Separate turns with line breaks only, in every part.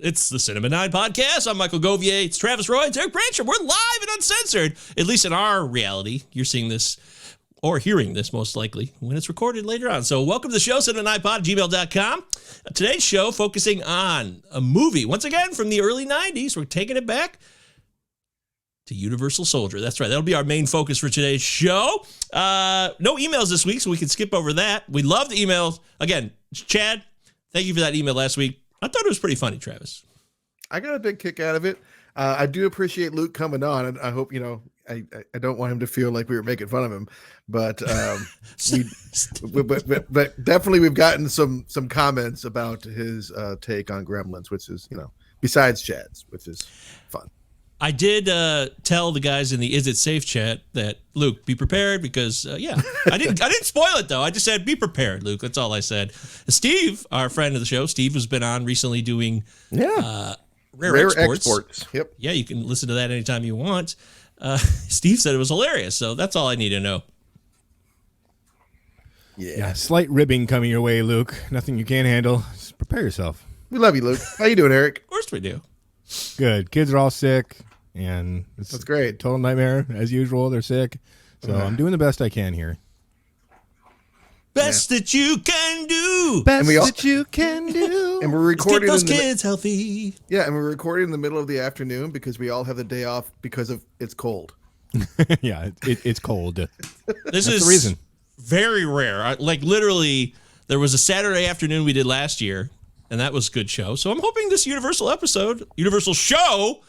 It's the Cinema 9 podcast. I'm Michael Govier. It's Travis Roy. It's Eric Brancher. We're live and uncensored, at least in our reality. You're seeing this or hearing this most likely when it's recorded later on. So welcome to the show, cinema9pod@gmail.com. Today's show focusing on a movie, once again, from the early 90s. We're taking it back to Universal Soldier. That's right. That'll be our main focus for today's show. No emails this week, so we can skip over that. We love the emails. Again, Chad, thank you for that email last week. I thought it was pretty funny, Travis.
I got a big kick out of it. I do appreciate Luke coming on, and I hope, I don't want him to feel like we were making fun of him, but but definitely we've gotten some comments about his take on Gremlins, which is, besides Chad's, which is fun.
I did tell the guys in the Is It Safe chat that, Luke, be prepared because, I didn't spoil it, though. I just said, be prepared, Luke. That's all I said. Steve, our friend of the show, Steve has been on recently doing Rare Exports.
Yep.
Yeah, you can listen to that anytime you want. Steve said it was hilarious, so that's all I need to know.
Yeah, slight ribbing coming your way, Luke. Nothing you can't handle. Just prepare yourself.
We love you, Luke. How you doing, Eric?
Of course we do.
Good. Kids are all sick, and it's
That's great.
Total nightmare as usual. They're sick, so I'm doing the best I can here.
Best that you can do.
Best that you can do.
And we're recording.
Let's get those kids healthy.
Yeah, and we're recording in the middle of the afternoon because we all have the day off because of it's cold.
Yeah, it's cold.
This is
the reason.
Very rare. Like literally, there was a Saturday afternoon we did last year, and that was a good show. So I'm hoping this Universal show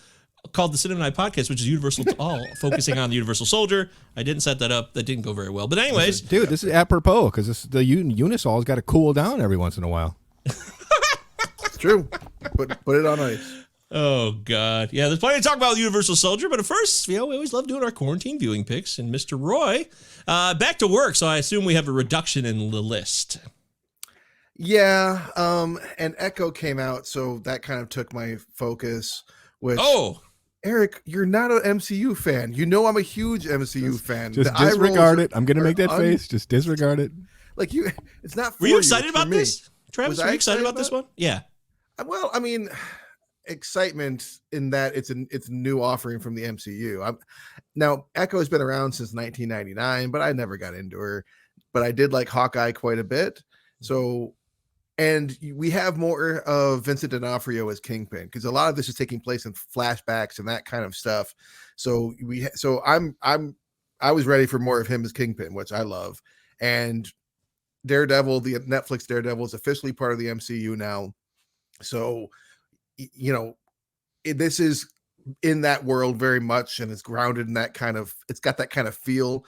called the Cinema 9 Podcast, which is Universal to all, focusing on the Universal Soldier. I didn't set that up. That didn't go very well. But anyways.
This is apropos because the Unisol's got to cool down every once in a while.
It's true. Put it on ice.
Oh, God. Yeah, there's plenty to talk about with Universal Soldier. But at first, we always love doing our quarantine viewing picks. And Mr. Roy, back to work. So I assume we have a reduction in the list.
Yeah. And Echo came out. So that kind of took my focus. Which, Eric, you're not an MCU fan. I'm a huge MCU fan.
Just disregard it. I'm going to make that face. Just disregard it.
Like it's not.
Were you excited about this, Travis? Were you excited about this one? Yeah.
Well, I mean, excitement in that it's a new offering from the MCU. Now Echo has been around since 1999, but I never got into her. But I did like Hawkeye quite a bit. So. And we have more of Vincent D'Onofrio as Kingpin because a lot of this is taking place in flashbacks and that kind of stuff. So I was ready for more of him as Kingpin, which I love. And Daredevil, the Netflix Daredevil, is officially part of the MCU now. So, this is in that world very much, and it's grounded in that it's got that kind of feel.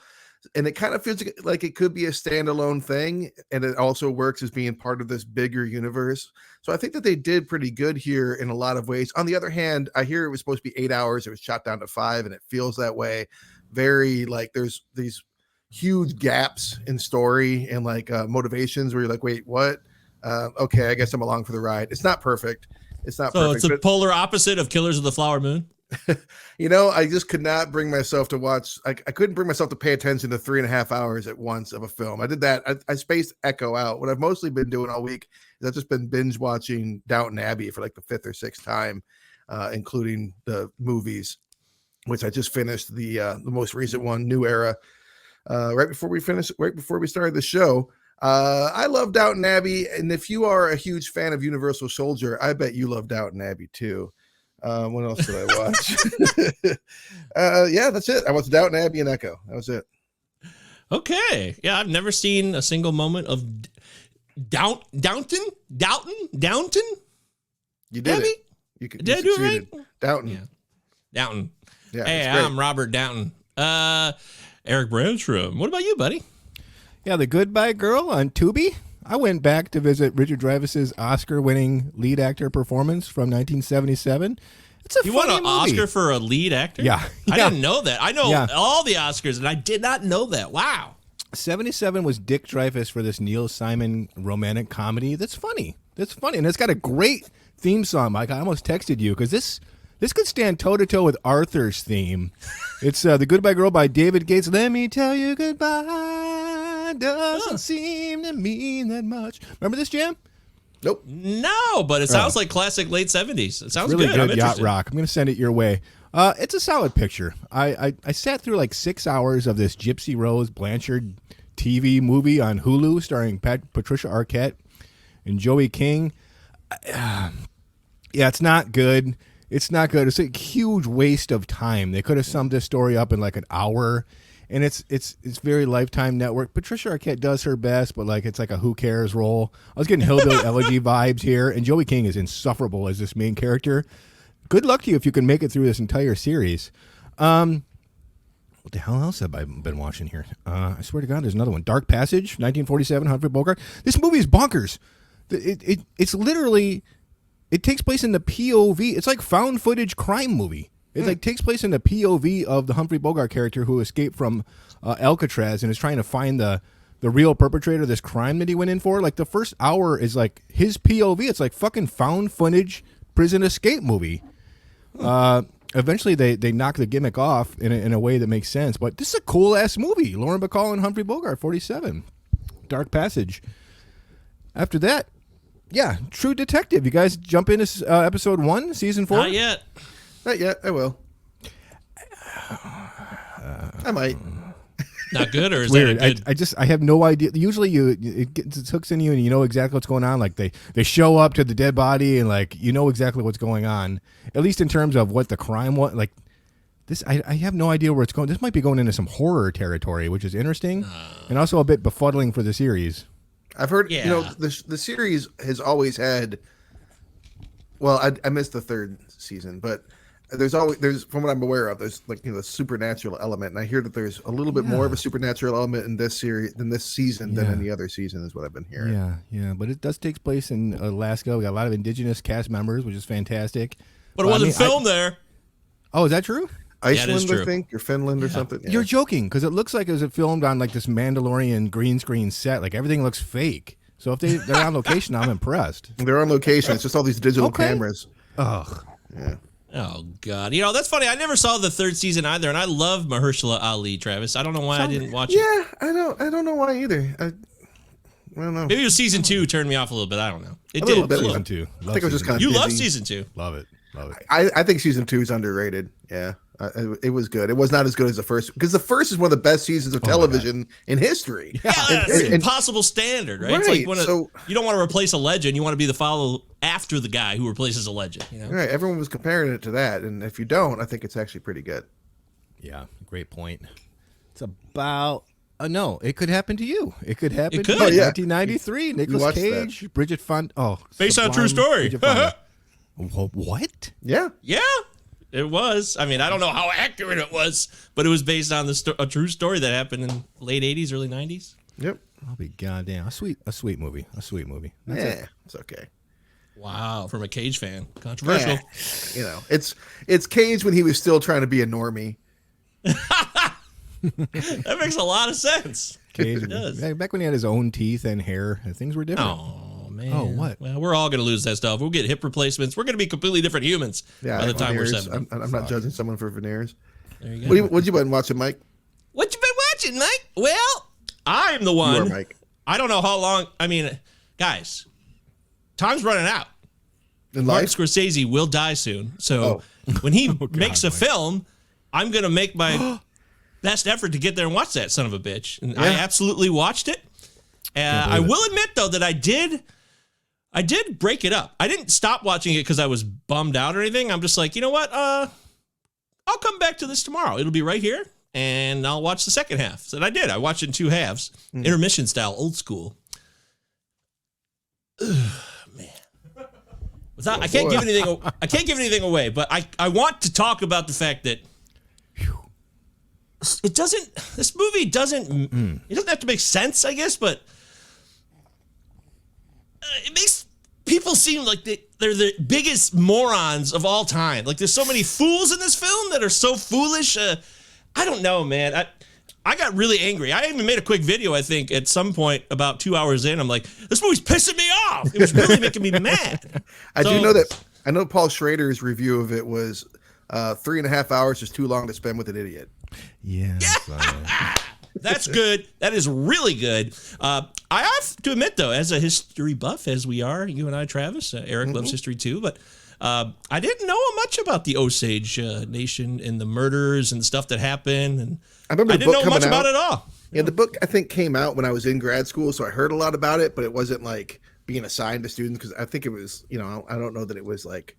And it kind of feels like it could be a standalone thing. And it also works as being part of this bigger universe. So I think that they did pretty good here in a lot of ways. On the other hand, I hear it was supposed to be 8 hours. It was shot down to 5, and it feels that way. Very like there's these huge gaps in story and motivations where you're like, wait, what? Okay, I guess I'm along for the ride. It's not perfect. It's not perfect.
So it's the polar opposite of Killers of the Flower Moon.
I just could not bring myself to watch. I couldn't bring myself to pay attention to 3.5 hours at once of a film. I did that. I spaced Echo out. What I've mostly been doing all week is I've just been binge watching Downton Abbey for like the 5th or 6th time, including the movies, which I just finished the most recent one, New Era, right before we started the show. I love Downton Abbey, and if you are a huge fan of Universal Soldier, I bet you love Downton Abbey too. What else did I watch? Yeah, that's it. I watched Downton Abbey and Echo. That was it.
Okay. Yeah, I've never seen a single moment of Downton.
You did
Abbey?
it.
Did I do it right?
Downton.
Yeah. Downton.
Yeah,
hey, I'm Robert Downton. Eric Branstrom. What about you, buddy?
Yeah, The Goodbye Girl on Tubi. I went back to visit Richard Dreyfuss's Oscar-winning lead actor performance from 1977. It's a funny movie.
He won an Oscar for a lead actor?
Yeah.
I didn't know that. I know all the Oscars, and I did not know that. Wow.
77 was Dick Dreyfuss for this Neil Simon romantic comedy. That's funny. And it's got a great theme song, Mike. I almost texted you because this could stand toe-to-toe with Arthur's theme. It's The Goodbye Girl by David Gates. Let me tell you goodbye doesn't seem to mean that much. Remember this jam?
Nope.
No, but it sounds like classic late 70s. It sounds
Really
good. I'm
good yacht
interested.
rock. I'm going to send it your way. It's a solid picture. I sat through like 6 hours of this Gypsy Rose Blanchard TV movie on Hulu starring Patricia Arquette and Joey King. Yeah, it's not good. It's not good. It's a huge waste of time. They could have summed this story up in like an hour, and it's very Lifetime Network. Patricia Arquette does her best, but like it's like a who cares role. I was getting Hillbilly Elegy vibes here, and Joey King is insufferable as this main character. Good luck to you if you can make it through this entire series. What the hell else have I been watching here? I swear to God, there's another one. Dark Passage, 1947, Humphrey Bogart. This movie is bonkers. It's literally, it takes place in the POV. It's like found footage crime movie. It like takes place in the POV of the Humphrey Bogart character who escaped from Alcatraz and is trying to find the real perpetrator of this crime that he went in for. Like the first hour is like his POV. It's like fucking found footage prison escape movie. Eventually they knock the gimmick off in a way that makes sense. But this is a cool ass movie. Lauren Bacall and Humphrey Bogart, 47. Dark Passage. After that, yeah, True Detective. You guys jump into episode 1, season 4?
Not yet.
Not yet. I will. I might.
Not good, or is
Weird.
that a good?
I have no idea. Usually it hooks in you and you know exactly what's going on. Like they show up to the dead body and like you know exactly what's going on. At least in terms of what the crime was. Like this, I have no idea where it's going. This might be going into some horror territory, which is interesting and also a bit befuddling for the series.
I've heard,
Yeah.
you know, the series has always had. Well, I missed the 3rd season, but there's from what I'm aware of, there's like the supernatural element, and I hear that there's a little bit more of a supernatural element in this series than this season than any other season is what I've been hearing.
Yeah, but it does take place in Alaska. We got a lot of indigenous cast members, which is fantastic.
But it wasn't filmed there.
Oh, is that true?
Iceland,
true.
I think, or Finland or something. Yeah.
You're joking because it looks like it was filmed on like this Mandalorian green screen set. Like everything looks fake. So if they're on location, I'm impressed.
They're on location. It's just all these digital
Okay.
cameras.
Ugh.
Yeah.
Oh God! You know that's funny. I never saw the 3rd season either, and I love Mahershala Ali. Travis, I don't know why I didn't watch it.
Yeah, I don't know why either. I don't know.
Maybe it was season 2 turned me off a little bit. I don't know. It
A
did.
little bit.
Season 2.
I think it was just kind of
You
busy.
love season 2.
Love it.
I think season 2 is underrated. Yeah, it was good. It was not as good as the first because the first is one of the best seasons of television in history.
Yeah, that's an
and-
impossible standard, right? It's
Right,
like you don't want to replace a legend. You want to be the follow after the guy who replaces a legend. You know?
Right, everyone was comparing it to that, and if you don't, I think it's actually pretty good.
Yeah, great point. It's about no, it could happen to you. It could happen
It could.
to you.
Oh,
yeah.
1993, Nicolas
watched
Cage, Bridget Fonda. Oh,
Based on a true
sublime
story.
Bridget Fonda. What?
Yeah,
Yeah, it was. I mean, I don't know how accurate it was, but it was based on a true story that happened in late 80s, early 90s.
yep.
I'll be goddamn. A sweet movie. That's
Yeah,
it.
it's okay.
Wow, from a Cage fan. Controversial.
Yeah. You know, it's Cage when he was still trying to be a normie.
That makes a lot of sense.
Cage,
It does.
back when he had his own teeth and hair, things were different.
Oh, man.
Oh, what?
Well, we're all going to lose that stuff. We'll get hip replacements. We're going to be completely different humans
Yeah,
by the time
veneers.
we're 70.
I'm not judging someone for veneers.
There you go.
What you been watching, Mike?
What you been watching, Mike? Well, I'm the
You
one.
are, Mike.
I don't know how long. I mean, guys, time's running out.
In
Martin
life?
Scorsese will die soon. So when he makes a film, I'm going to make my best effort to get there and watch that son of a bitch. And I absolutely watched it. I will admit, though, that I did break it up. I didn't stop watching it because I was bummed out or anything. I'm just like, you know what? I'll come back to this tomorrow. It'll be right here, and I'll watch the second half. So I did. I watched it in 2 halves, intermission style, old school. Ugh, man. I can't give anything. I can't give anything away, but I want to talk about the fact that it doesn't. This movie doesn't. It doesn't have to make sense, I guess, but it makes people seem like they're the biggest morons of all time. Like there's so many fools in this film that are so foolish. I don't know, man. I got really angry. I even made a quick video, I think, at some point about 2 hours in. I'm like, this movie's pissing me off. It was really making me mad.
I know Paul Schrader's review of it was 3.5 hours is too long to spend with an idiot.
Yeah.
That's good. That is really good. I have to admit, though, as a history buff, as we are, you and I, Travis, Eric loves history too, but I didn't know much about the Osage Nation and the murders and the stuff that happened. And
I remember
didn't know much about it at all.
Yeah, the book, I think, came out when I was in grad school, so I heard a lot about it, but it wasn't like being assigned to students because I think it was, I don't know that it was like,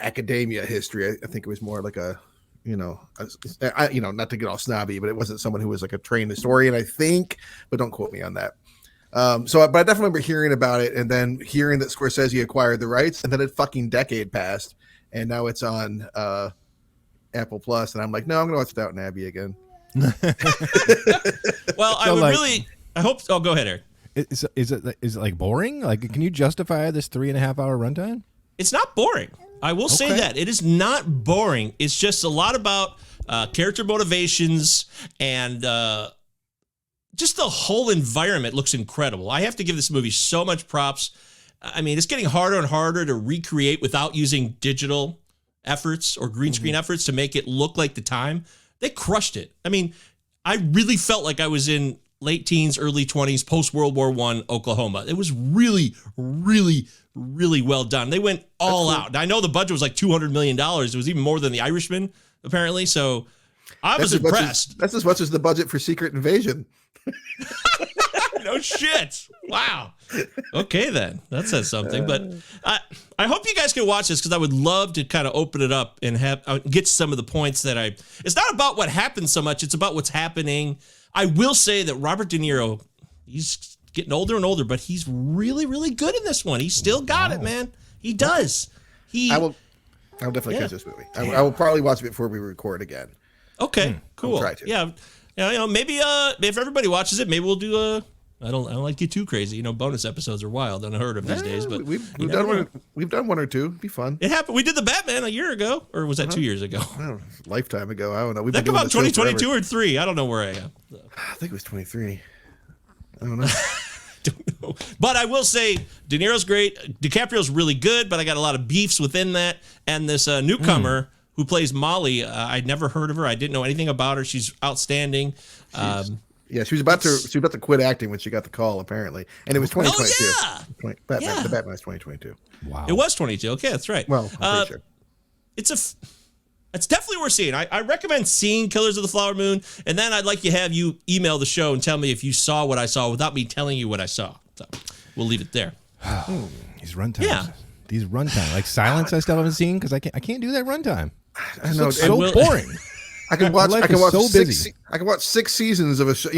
academia history. I think it was more like a, not to get all snobby, but it wasn't someone who was like a trained historian, I think, but don't quote me on that. But I definitely remember hearing about it and then hearing that Scorsese acquired the rights, and then a fucking decade passed, and now it's on Apple Plus, and I'm like, no, I'm gonna watch Downton Abbey again.
Well, I would really. I hope. Oh, go ahead, Eric.
Is it like boring? Like, can you justify this 3.5 hour runtime?
It's not boring. I will say that it is not boring. It's just a lot about character motivations and just the whole environment looks incredible. I have to give this movie so much props. I mean, it's getting harder and harder to recreate without using digital efforts or green screen efforts to make it look like the time. They crushed it. I mean, I really felt like I was in late teens, early 20s, post-World War I Oklahoma. It was really, really, really well done. They went all out. I know the budget was like $200 million. It was even more than The Irishman, apparently. So I was impressed.
That's as much as the budget for Secret Invasion.
No shit. Wow. Okay, then. That says something. But I hope you guys can watch this because I would love to kind of open it up and have get some of the points that it's not about what happened so much. It's about what's happening. I will say that Robert De Niro, he's getting older and older, but he's really, really good in this one. He's still got it, man. He does. I'll
definitely catch this movie. I will probably watch it before we record again.
Okay, cool.
I'll try to.
Yeah, maybe if everybody watches it, maybe we'll do I don't like to get too crazy. Bonus episodes are wild, unheard of these days. But
we've done one or two. It'd be fun.
It happened. We did the Batman a year ago, or was that 2 years ago?
I don't know, lifetime ago. I don't know.
That come out 2022 or 3. I don't know where I am.
I think it was 23. I don't know.
Don't know. But I will say De Niro's great. DiCaprio's really good, but I got a lot of beefs within that. And this newcomer who plays Molly, I'd never heard of her. I didn't know anything about her. She's outstanding.
Yeah, she was about to quit acting when she got the call, apparently, and it was 2022.
Oh yeah,
the Batman was 2022.
Wow,
it was 22. Okay, that's right.
Well, I'm pretty sure
it's definitely worth seeing. I recommend seeing Killers of the Flower Moon, and then I'd like to have you email the show and tell me if you saw what I saw without me telling you what I saw. So we'll leave it there.
These runtimes, like Silence, I still haven't seen because I can't do that runtime.
I know it's
so boring.
I can watch. I can watch
so busy.
I can watch 6 seasons of a show.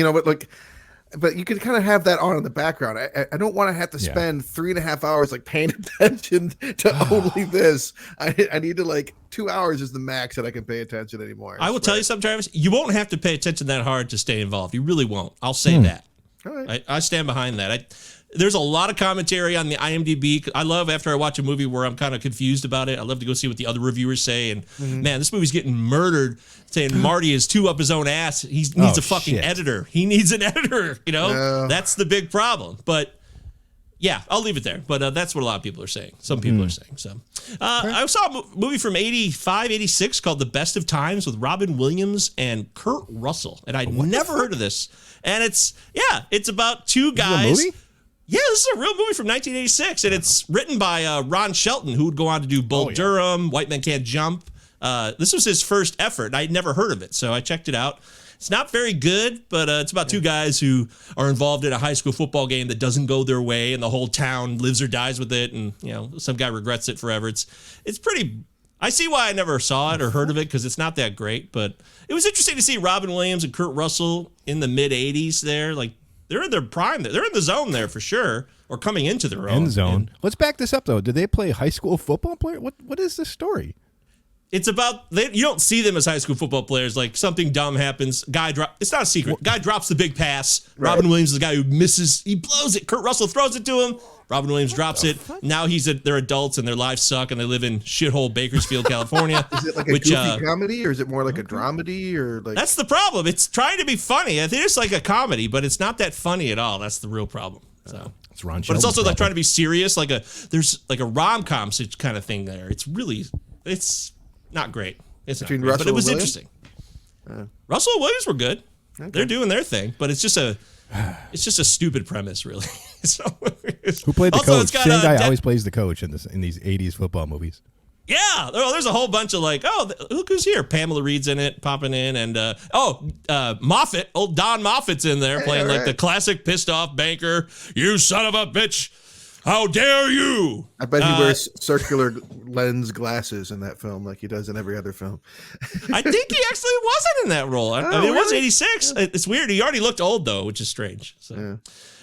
But you can kind of have that on in the background. I don't want to have to spend 3.5 hours paying attention to only this. I need to 2 hours is the max that I can pay attention anymore.
I will tell you something, Travis. You won't have to pay attention that hard to stay involved. You really won't. I'll say that.
All right.
I stand behind that. There's a lot of commentary on the IMDb. I love after I watch a movie where I'm kind of confused about it. I love to go see what the other reviewers say. And man, this movie's getting murdered. Saying Marty is too up his own ass. He needs a fucking editor. He needs an editor. That's the big problem. But yeah, I'll leave it there. But that's what a lot of people are saying. Some people are saying. So I saw a movie from 85, 86 called The Best of Times with Robin Williams and Kurt Russell. And I'd never heard of this. And it's about two guys.
Is it a movie?
Yeah, this is a real movie from 1986, and it's written by Ron Shelton, who would go on to do Bull Durham, White Men Can't Jump. This was his first effort, and I'd never heard of it, so I checked it out. It's not very good, but it's about two guys who are involved in a high school football game that doesn't go their way, and the whole town lives or dies with it, and some guy regrets it forever. It's pretty. I see why I never saw it or heard of it because it's not that great, but it was interesting to see Robin Williams and Kurt Russell in the mid '80s there, They're in their prime. They're in the zone there for sure, or coming into their own.
End zone. Let's back this up, though. Did they play high school football player? What is the story?
It's about you don't see them as high school football players. Something dumb happens. It's not a secret. Guy drops the big pass. Right. Robin Williams is the guy who misses. He blows it. Kurt Russell throws it to him. Robin Williams drops it. Fuck? Now they're adults and their lives suck and they live in shithole Bakersfield, California.
Is it like a goofy comedy or is it more like a dramedy or like?
That's the problem. It's trying to be funny. I think it's like a comedy, but it's not that funny at all. That's the real problem. So
it's Ron
but it's also trying to be serious. There's a rom-com kind of thing there. It's not great. It's not great, but it was interesting. Russell and Williams were good. They're doing their thing, but it's just a stupid premise, really. So,
who played the
also,
coach?
it's got,
Same guy always plays the coach in these 80s football movies.
Yeah, there's a whole bunch of like, look who's here. Pamela Reed's in it, popping in, and Moffat, old Don Moffat's in there playing like the classic pissed off banker. You son of a bitch! How dare you!
I bet he wears circular lens glasses in that film, like he does in every other film.
I think he actually wasn't in that role. I mean, it was 86. It's weird. He already looked old though, which is strange. So.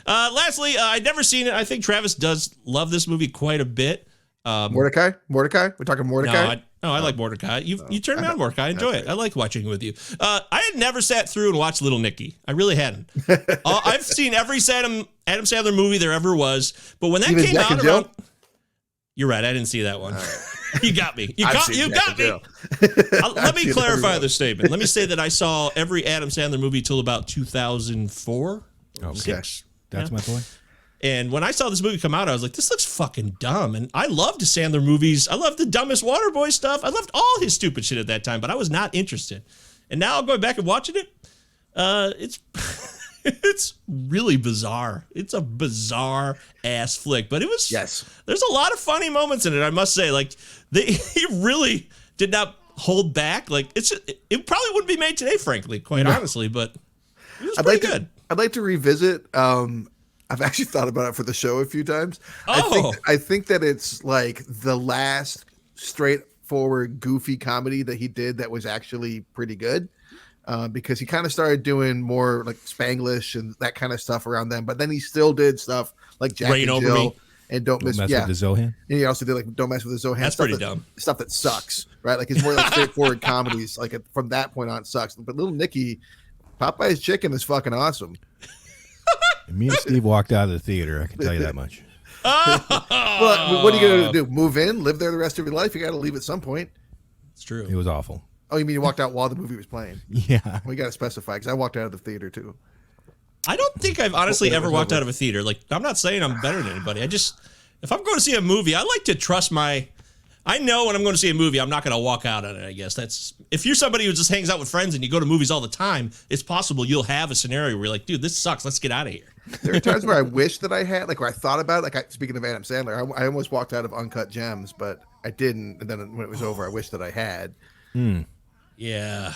Yeah. Lastly, I'd never seen it. I think Travis does love this movie quite a bit.
Mordecai? We're talking Mordecai?
No, I like Mordecai. You turned me on Mordecai. I enjoy it. I like watching it with you. I had never sat through and watched Little Nicky. I really hadn't. I've seen every Adam Sandler movie there ever was, but when that came
Jack
out
and
around,
Jill?
You're right. I didn't see that one. You got me. You got me. Let me clarify the statement. Let me say that I saw every Adam Sandler movie till about 2004.
Okay.
6.
That's my boy.
And when I saw this movie come out, I was like, this looks fucking dumb. And I loved Sandler movies. I loved the dumbest Waterboy stuff. I loved all his stupid shit at that time, but I was not interested. And now going back and watching it, it's it's really bizarre. It's a bizarre ass flick, but it was, there's a lot of funny moments in it, I must say. Like he really did not hold back. Like it probably wouldn't be made today, frankly, quite honestly, but it was pretty good.
I'd like to revisit, I've actually thought about it for the show a few times. I think that it's like the last straightforward, goofy comedy that he did that was actually pretty good. Because he kind of started doing more like Spanglish and that kind of stuff around then. But then he still did stuff like Jack
Rain
and
Over
Jill
Me.
and Don't Mess
with the Zohan.
And he also did like Don't Mess with the Zohan.
That's pretty dumb.
Stuff that sucks, right? Like it's more like straightforward comedies. Like from that point on, it sucks. But Little Nicky, Popeye's Chicken is fucking awesome.
Me and Steve walked out of the theater. I can tell you that much.
Well, what are you going to do? Move in? Live there the rest of your life? You got to leave at some point.
It's true.
It was awful.
Oh, you mean you walked out while the movie was playing?
Yeah.
We got to specify because I walked out of the theater too.
I don't think I've honestly ever walked out of a theater. Like, I'm not saying I'm better than anybody. If I'm going to see a movie, I like to trust I know when I'm going to see a movie, I'm not going to walk out on it, I guess. If you're somebody who just hangs out with friends and you go to movies all the time, it's possible you'll have a scenario where you're like, dude, this sucks. Let's get out of here.
There are times where I wish that I had, like where I thought about it, speaking of Adam Sandler, I almost walked out of Uncut Gems, but I didn't. And then when it was over, I wish that I had.
Yeah.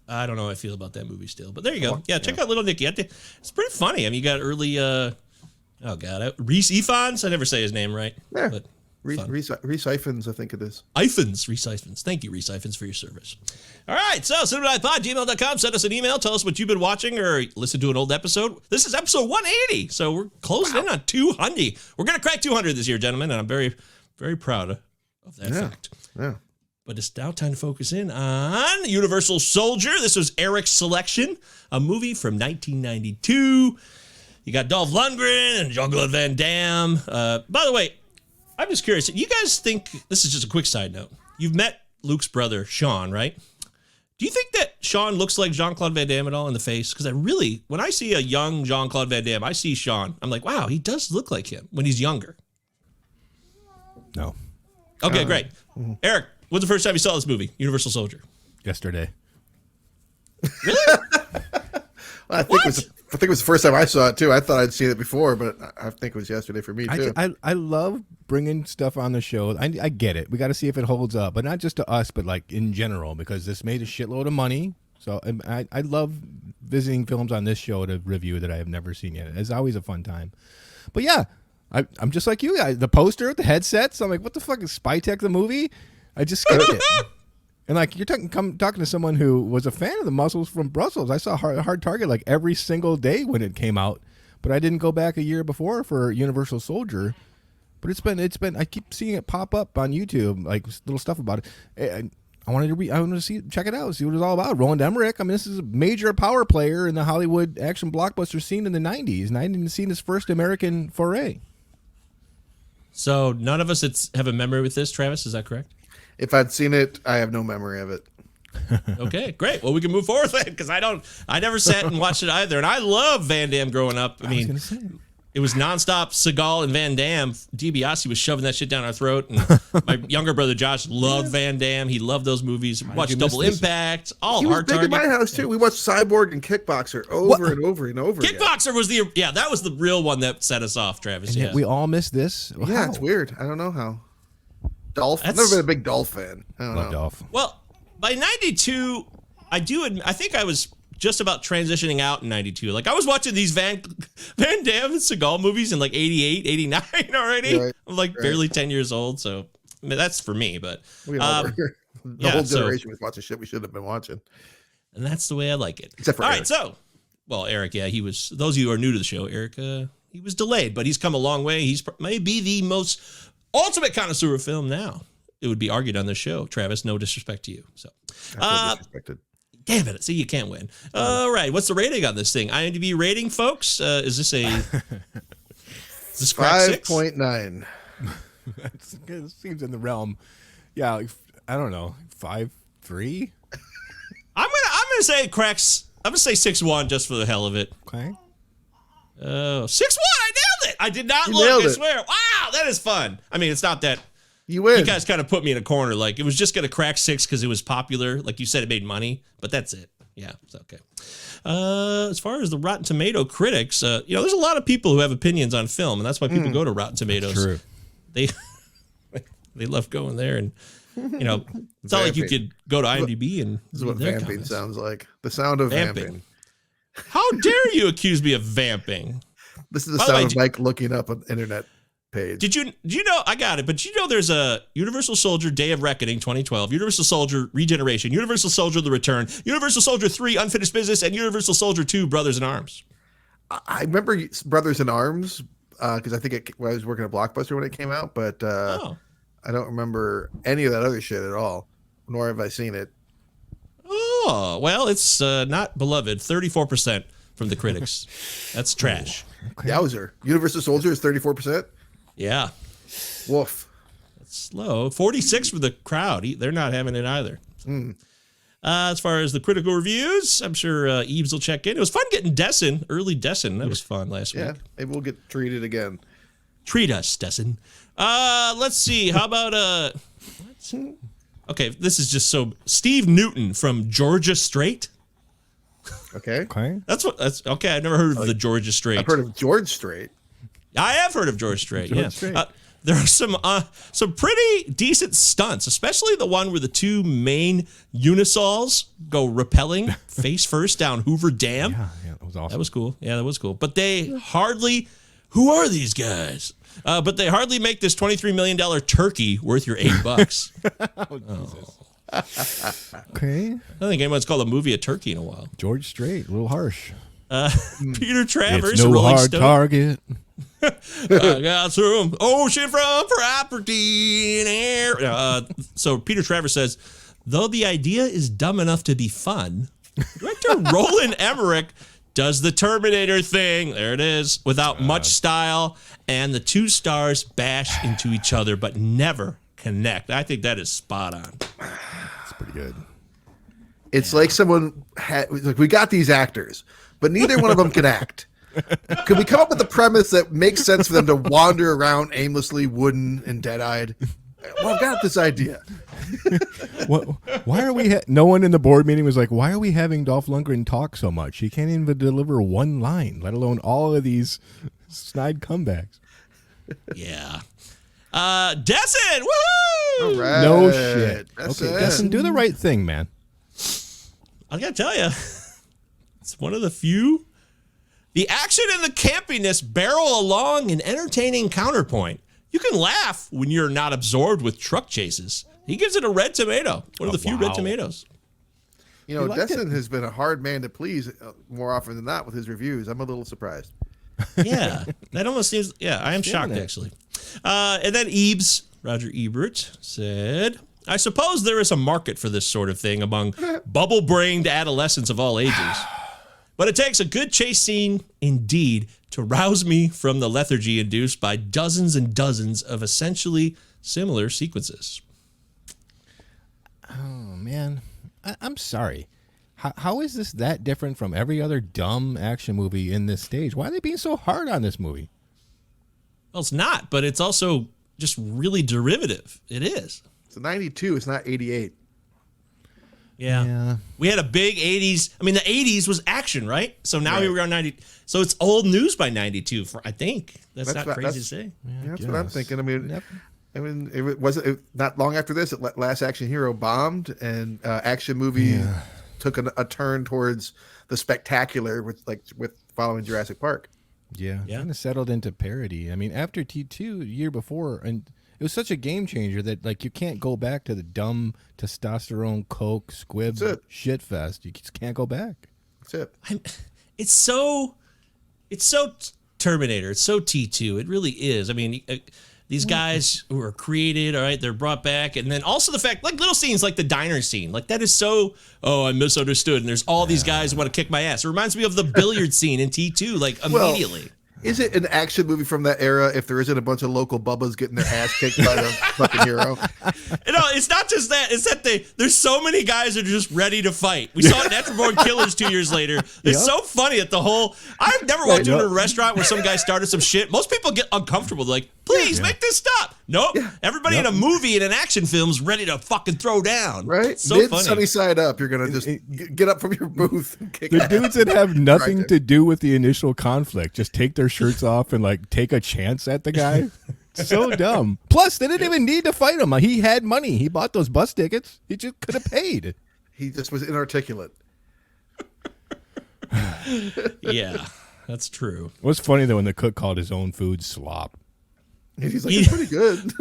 I don't know how I feel about that movie still, but there you go. Yeah, check out Little Nicky. It's pretty funny. I mean, you got early, Reese Ifans. I never say his name right.
Yeah.
But
Reese Ifans, I think it is.
Reese Ifans. Thank you, Reese Ifans, for your service. All right, so cinematipod@gmail.com. Send us an email. Tell us what you've been watching or listen to an old episode. This is episode 180, so we're closing in on 200. We're going to crack 200 this year, gentlemen, and I'm very, very proud of that fact.
Yeah.
But it's now time to focus in on Universal Soldier. This was Eric's selection, a movie from 1992. You got Dolph Lundgren and Jean-Claude Van Damme. By the way, I'm just curious. You guys think, this is just a quick side note, you've met Luke's brother, Sean, right? Do you think that Sean looks like Jean-Claude Van Damme at all in the face? Because when I see a young Jean-Claude Van Damme, I see Sean. I'm like, wow, he does look like him when he's younger.
No.
Okay, great. Eric, when's the first time you saw this movie, Universal Soldier?
Yesterday.
Really?
Well, I think it was the first time I saw it too. I thought I'd seen it before, but I think it was yesterday for me too.
I love bringing stuff on the show. I get it. We got to see if it holds up, but not just to us, but like in general, because this made a shitload of money. So I love visiting films on this show to review that I have never seen yet. It's always a fun time. But yeah, I'm just like you guys. The poster, the headsets. I'm like, what the fuck is Spy Tech the movie? I just skipped it. And like you're talking to someone who was a fan of the Muscles from Brussels. I saw Hard Target like every single day when it came out, but I didn't go back a year before for Universal Soldier. But it's been I keep seeing it pop up on YouTube, like little stuff about it. And I wanted to check it out, see what it's all about. Roland Emmerich. I mean, this is a major power player in the Hollywood action blockbuster scene in the 90s, and I hadn't seen his first American foray.
So none of us have a memory with this, Travis. Is that correct?
If I'd seen it, I have no memory of it.
Okay, great. Well, we can move forward then, because I never sat and watched it either. And I love Van Damme growing up. I mean, It was nonstop Seagal and Van Damme. DiBiase was shoving that shit down our throat. And my younger brother Josh loved Van Damme. He loved those movies. Watched Double Impact, all
He was
Hard
big
Target.
in my house too. We watched Cyborg and Kickboxer over and over and over again.
Kickboxer was that was the real one that set us off, Travis.
And yet we all missed this.
Yeah, it's weird. I don't know how. Dolph. I've never been a big Dolph fan. I don't know.
Dolph.
Well, by 92, I think I was just about transitioning out in 92. Like I was watching these Van Damme and Seagal movies in like 88, 89 already.
Right,
I'm like barely 10 years old. So I mean, that's for me, but
we all were. The whole generation was watching shit we should have been watching.
And that's the way I like it.
Except for
Eric.
Eric.
So, well, Eric, yeah, he was, those of you who are new to the show, Eric, he was delayed, but he's come a long way. He's maybe the most ultimate connoisseur of film now. It would be argued on this show. Travis, no disrespect to you. So,
I feel disrespected.
damn it. See, you can't win. All right. What's the rating on this thing? IMDb rating, folks? Is this is this crack
5.9.
It seems in the realm. Yeah, like, I don't know. 5.3?
I'm gonna say it cracks. I'm gonna say 6.1 just for the hell of it.
Okay.
6.1. I nailed it. I did not
You
look.
nailed
I
it.
swear. Wow, that is fun. I mean, it's not that.
You win.
You guys kind of put me in a corner. Like it was just gonna crack 6 because it was popular. Like you said, it made money, but that's it. Yeah, it's okay. As far as the Rotten Tomato critics, there's a lot of people who have opinions on film, and that's why people go to Rotten Tomatoes.
True.
They they love going there, and it's not like you could go to IMDb and
This is what
read their
vamping
comments.
sounds like. The sound of vamping.
How dare you accuse me of vamping?
This is the
By the
sound
way,
of Mike looking up an internet page.
Did you know? I got it, but there's a Universal Soldier Day of Reckoning 2012, Universal Soldier Regeneration, Universal Soldier The Return, Universal Soldier 3 Unfinished Business, and Universal Soldier 2 Brothers in Arms.
I remember Brothers in Arms because I think I was working at Blockbuster when it came out, but I don't remember any of that other shit at all, nor have I seen it.
Oh, well, it's not beloved. 34% from the critics. That's trash.
Okay.
Yowzer. Universal Soldier is 34%?
Yeah.
Woof.
That's slow. 46 for the crowd. They're not having it either. As far as the critical reviews, I'm sure Eves will check in. It was fun getting Dessin, early Dessin. That was fun last week.
Yeah, maybe we'll get treated again.
Treat us, Dessin. Let's see. How about okay, this is just so Steve Newton from Georgia Strait.
Okay.
That's okay. I've never heard of the Georgia Strait.
I've heard of George Strait.
I have heard of George Strait.
George
Yeah.
Strait.
There are some pretty decent stunts, especially the one where the two main unisols go rappelling face first down Hoover Dam.
Yeah, that was awesome.
That was cool. Yeah, that was cool. But they hardly. Who are these guys? But they hardly make this $23 million turkey worth your $8.
Okay.
I don't think anyone's called a movie a turkey in a while.
George Strait, a little harsh.
Peter Travers,
It's no
Rolling
hard
Stone.
target.
I got some ocean from property in air. So Peter Travers says, though the idea is dumb enough to be fun, director Roland Emmerich does the Terminator thing. There it is, without much style, and the two stars bash into each other but never connect. I think that is spot on.
That's pretty good.
It's like someone like, we got these actors, but neither one of them can act. Could we come up with a premise that makes sense for them to wander around aimlessly, wooden and dead-eyed? Well, I've got this idea.
Why are we? No one in the board meeting was like, "Why are we having Dolph Lundgren talk so much? He can't even deliver one line, let alone all of these snide comebacks."
Yeah. Dessin, woohoo!
All right.
No shit.
That's
Okay,
it.
Destin, do the right thing, man.
I gotta tell you, it's one of the few. The action and the campiness barrel along an entertaining counterpoint. You can laugh when you're not absorbed with truck chases. He gives it a red tomato. One of the few red tomatoes.
You know,
You liked
Destin has been a hard man to please more often than not with his reviews. I'm a little surprised.
Yeah, that almost seems. Yeah, I am shocked actually. And then Ebes, Roger Ebert, said, "I suppose there is a market for this sort of thing among bubble-brained adolescents of all ages. But it takes a good chase scene indeed to rouse me from the lethargy induced by dozens and dozens of essentially similar sequences."
Oh man, I'm sorry. How is this that different from every other dumb action movie in this stage? Why are they being so hard on this movie?
Well, it's not, but it's also just really derivative. It is.
It's a 92. It's not 88.
Yeah. We had a big 80s. I mean, the 80s was action, right? So now here we are 90. So it's old news by 92, I think. That's not crazy to say.
Yeah, that's what I'm thinking. I mean, it wasn't not long after this. Last Action Hero bombed, and action movie took a turn towards the spectacular with following Jurassic Park.
Yeah. Kind of settled into parody. I mean, after T2 year before, and it was such a game changer that like you can't go back to the dumb testosterone, coke, squib shit fest. You just can't go back.
That's it.
It's so Terminator. It's so T2. It really is. I mean, these guys who are created, all right, they're brought back. And then also the fact, like little scenes like the diner scene, like that is so, I misunderstood. And there's all these guys who want to kick my ass. It reminds me of the billiard scene in T2, like immediately.
Is it an action movie from that era if there isn't a bunch of local bubbas getting their ass kicked by the fucking hero?
It's not just that. It's that there's so many guys that are just ready to fight. We saw it in Natural Born Killers 2 years later. It's so funny that I've never walked into a restaurant where some guy started some shit. Most people get uncomfortable. They're like, please make this stop. Nope. Yeah. Everybody in a movie and an action film is ready to fucking throw down.
Right?
So funny.
Sunny side up. You're going to just get up from your booth and kick
the dudes that have nothing to do with the initial conflict just take their shirts off and like take a chance at the guy. So dumb. Plus, they didn't even need to fight him. He had money. He bought those bus tickets. He just could have paid.
He just was inarticulate.
Yeah, that's true.
It was funny though when the cook called his own food slop.
He's like, it's pretty good.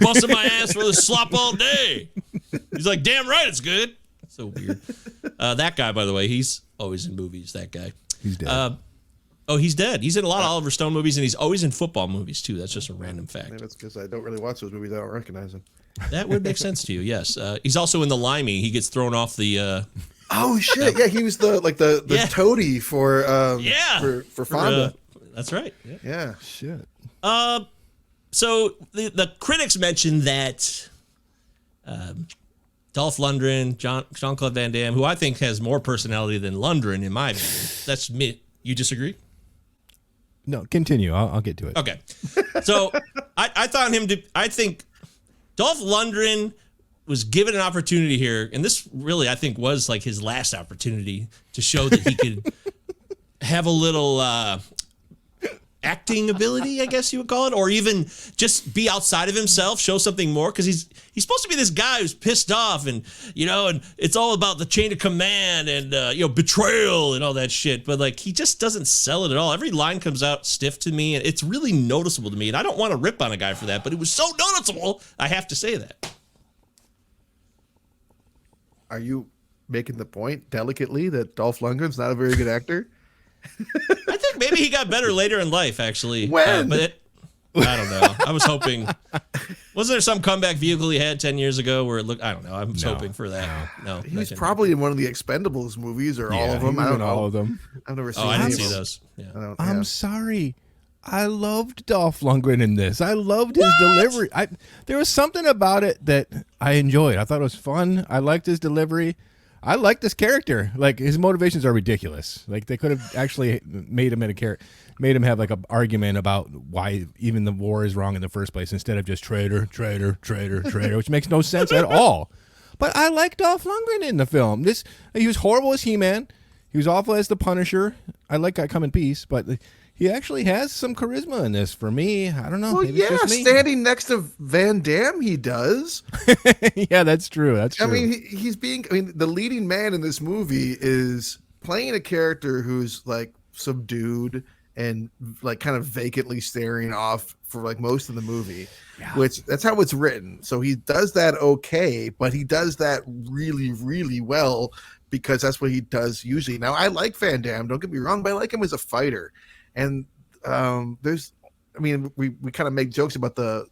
Busting my ass for the slop all day. He's like, damn right it's good. So weird. That guy, by the way, he's always in movies, that guy.
He's dead.
He's dead. He's in a lot of Oliver Stone movies, and he's always in football movies, too. That's just a random fact.
Maybe that's because I don't really watch those movies. I don't recognize him.
That would make sense to you, yes. He's also in The Limey. He gets thrown off the...
oh, shit. Yeah, he was the toady for Fonda.
That's right.
Yeah.
Shit.
So the critics mentioned that Dolph Lundgren, Jean-Claude Van Damme, who I think has more personality than Lundgren, in my opinion. That's me. You disagree?
No, continue. I'll get to it.
Okay. So I think Dolph Lundgren was given an opportunity here, and this really, I think, was like his last opportunity to show that he could have a little acting ability, I guess you would call it, or even just be outside of himself, show something more, because he's supposed to be this guy who's pissed off, and and it's all about the chain of command and betrayal and all that shit, but like he just doesn't sell it at all. Every line comes out stiff to me, and it's really noticeable to me, and I don't want to rip on a guy for that, but it was so noticeable, I have to say that.
Are you making the point delicately that Dolph Lundgren's not a very good actor?
I think maybe he got better later in life, actually.
When?
I don't know. I was hoping. Wasn't there some comeback vehicle he had 10 years ago where it looked? I don't know. I was hoping for that. No.
He was probably in one of the Expendables movies or all of them. I don't know.
All of them.
I've never seen.
Oh, I didn't see those. Yeah.
I'm sorry. I loved Dolph Lundgren in this. I loved his delivery. There was something about it that I enjoyed. I thought it was fun. I liked his delivery. I like this character. Like his motivations are ridiculous. Like they could have actually made him have like an argument about why even the war is wrong in the first place instead of just traitor, which makes no sense at all. But I like Dolph Lundgren in the film. He was horrible as He-Man. He was awful as the Punisher. I like I Come in Peace, but he actually has some charisma in this for me. I don't know.
Well,
maybe it's just me.
Standing next to Van Damme, he does.
Yeah, that's true. That's true.
I mean, the leading man in this movie is playing a character who's like subdued and like kind of vacantly staring off for like most of the movie, which that's how it's written. So he does that okay, but he does that really, really well because that's what he does usually. Now, I like Van Damme, don't get me wrong, but I like him as a fighter. And we kind of make jokes about the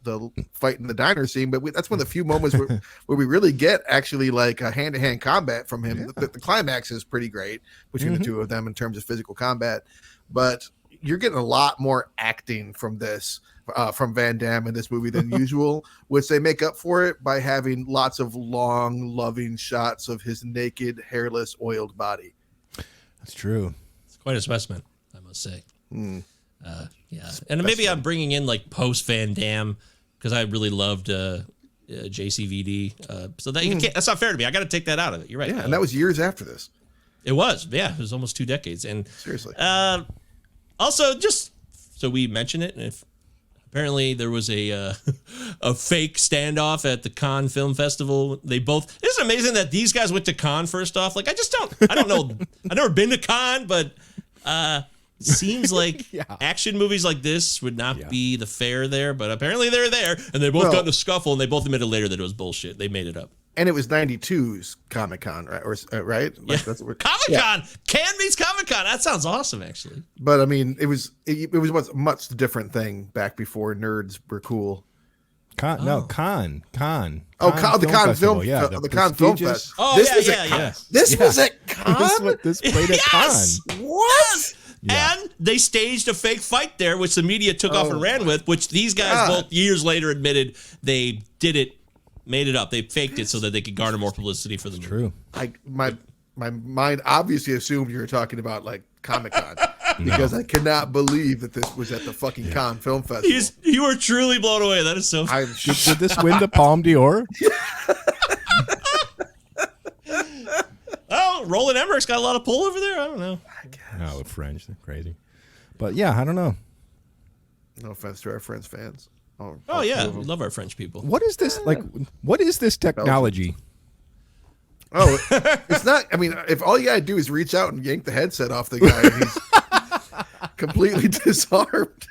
fight in the diner scene, but that's one of the few moments where we really get actually like a hand-to-hand combat from him. Yeah. The climax is pretty great between the two of them in terms of physical combat, but you're getting a lot more acting from this, from Van Damme in this movie than usual, which they make up for it by having lots of long, loving shots of his naked, hairless, oiled body.
That's true.
It's quite a specimen, I must say. Yeah, and maybe I'm bringing in like post Van Damme because I really loved JCVD. So that you can't, that's not fair to me. I got to take that out of it. You're right.
Yeah, and that was years after this.
It was. Yeah, it was almost 2 decades. And
seriously.
Also, just so we mention it, and if apparently there was a fake standoff at the Cannes Film Festival. They both. It's amazing that these guys went to Cannes first off. Like I don't know. I've never been to Cannes, but. Seems like action movies like this would not be the fare there, but apparently they're there, and they both got in a scuffle, and they both admitted later that it was bullshit. They made it up.
And it was 92's Comic-Con, right? Right?
Yeah.
That's what
Comic-Con! Cannes meets Comic-Con! That sounds awesome, actually.
But, I mean, it was a much different thing back before nerds were cool.
Cannes.
Oh,
the Cannes
Film
Yeah,
the Cannes Film Fest.
Oh,
this was at Cannes?
This played at Cannes.
What?
Yeah. And they staged a fake fight there, which the media took off and ran with, which these guys both years later admitted they did it, made it up. They faked it so that they could garner more publicity for the movie.
True.
My mind obviously assumed you were talking about like Comic-Con because I cannot believe that this was at the fucking Cannes Film Festival.
You were truly blown away. That is so funny.
Did this win the Palme d'Or?
Oh, Roland Emmerich's got a lot of pull over there. I don't know.
No, French, they're crazy. But yeah, I don't know.
No offense to our French fans.
Oh yeah, we love our French people.
What is this like? What is this technology?
Oh, it's not. I mean, if all you gotta do is reach out and yank the headset off the guy, and he's completely disarmed.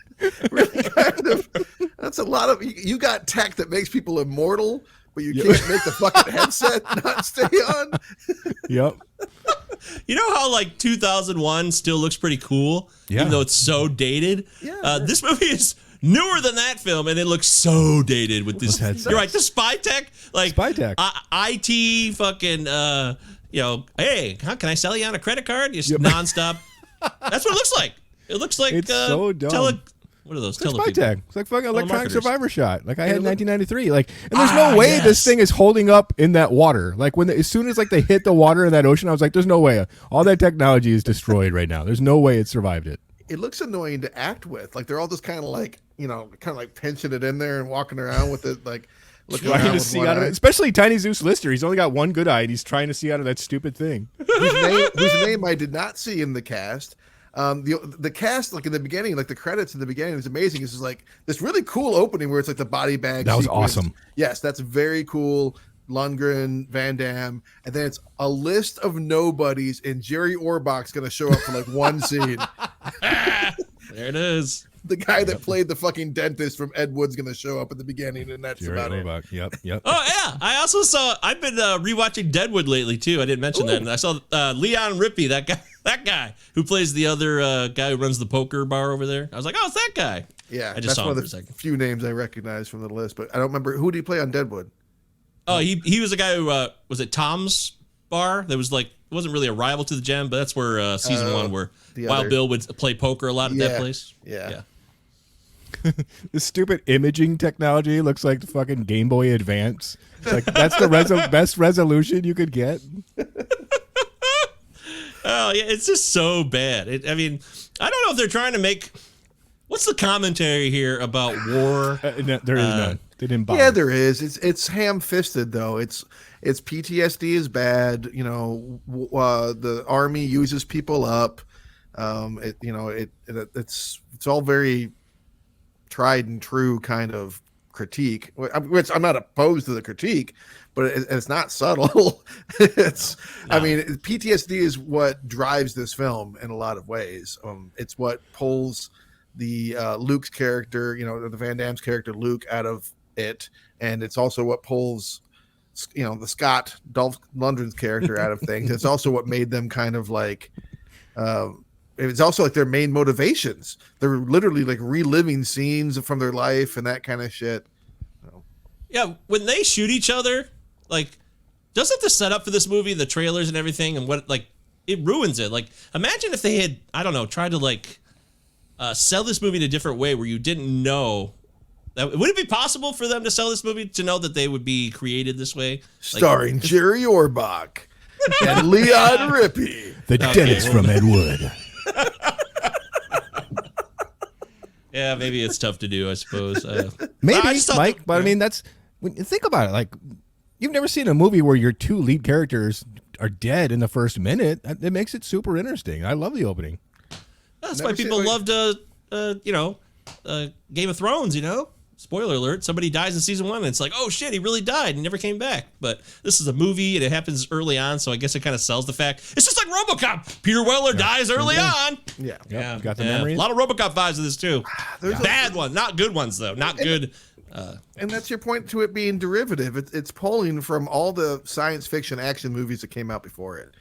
Really, kind of. That's a lot of. You got tech that makes people immortal, but you can't make the fucking headset not stay on.
Yep.
You know how like 2001 still looks pretty cool, even though it's so dated?
Yeah.
This movie is newer than that film, and it looks so dated with this.
Headsets.
You're right, the spy tech, like
Spy tech.
IT fucking, hey, how can I sell you on a credit card? Just nonstop. That's what it looks like. It looks like
It's so dumb.
what are those?
It's like
Tele
spy tech. It's like fucking electronic
Telemarketers.
survivor shot. Like I had in 1993. Like, and there's no way this thing is holding up in that water. Like as soon as like they hit the water in that ocean, I was like, there's no way. All that technology is destroyed right now. There's no way it survived it.
It looks annoying to act with. Like they're all just kind of like, pinching it in there and walking around with it, like looking
Trying
around
to
with
see
one
out of
eye.
it. Especially Tiny Zeus Lister. He's only got one good eye, and he's trying to see out of that stupid thing.
whose name I did not see in the cast. The cast, like in the beginning, like the credits in the beginning, was amazing. It's just like this really cool opening where it's like the body bag.
That was
sequence.
awesome.
Yes, that's very cool. Lundgren, Van Damme, and then it's a list of nobodies, and Jerry Orbach's going to show up for like one scene.
There it is.
The guy that played the fucking dentist from Ed Wood's going to show up at the beginning, and that's
Jerry
about it.
Orbach. Yep.
Oh yeah, I also saw. I've been rewatching Deadwood lately too. I didn't mention that, and I saw Leon Rippey, that guy who plays the other guy who runs the poker bar over there. I was like, oh, it's that guy.
Yeah,
I just
that's
saw
one
him
of
for
the
a second.
few names I recognize from the list, but I don't remember who did he play on Deadwood.
Oh, he was a guy who was at Tom's bar. That was like wasn't really a rival to the Gem, but that's where season 1 where Wild Bill would play poker a lot at that place.
Yeah.
This stupid imaging technology looks like the fucking Game Boy Advance. It's like that's the best resolution you could get.
Oh yeah, it's just so bad. I mean, I don't know if they're trying to make. What's the commentary here about war?
No, there is none. They didn't bother.
Yeah, there is. It's ham-fisted though. It's PTSD is bad. The army uses people up. It's all very tried and true kind of critique, which I'm not opposed to the critique, but it's not subtle. I mean, PTSD is what drives this film in a lot of ways. It's what pulls the Luke's character, the Van Damme's character Luke out of it, and it's also what pulls the Scott Dolph Lundgren's character out of things. It's also what made them kind of like it's also like their main motivations. They're literally like reliving scenes from their life and that kind of shit.
Yeah, when they shoot each other, like, doesn't the setup for this movie, the trailers and everything, and what, like, it ruins it. Like, imagine if they had, I don't know, tried to like sell this movie in a different way where you didn't know. Would it be possible for them to sell this movie to know that they would be created this way?
Starring Jerry Orbach and Leon Rippey.
The dentist from Ed Wood.
Yeah, maybe it's tough to do, I suppose.
Maybe,
I just thought
Mike,
that-
but I mean, think about it. Like, you've never seen a movie where your two lead characters are dead in the first minute. It makes it super interesting. I love the opening.
That's
Never
why people
seen-
loved, Game of Thrones, Spoiler alert, somebody dies in season 1, and it's like, oh shit, he really died and never came back. But this is a movie, and it happens early on, so I guess it kind of sells the fact. It's just like RoboCop. Peter Weller dies early on.
Yeah.
Yep, got the memories.
A lot of RoboCop vibes in this, too.
There's a-
Bad ones, not good ones, though. Not good.
And that's your point to it being derivative. It's pulling from all the science fiction action movies that came out before it.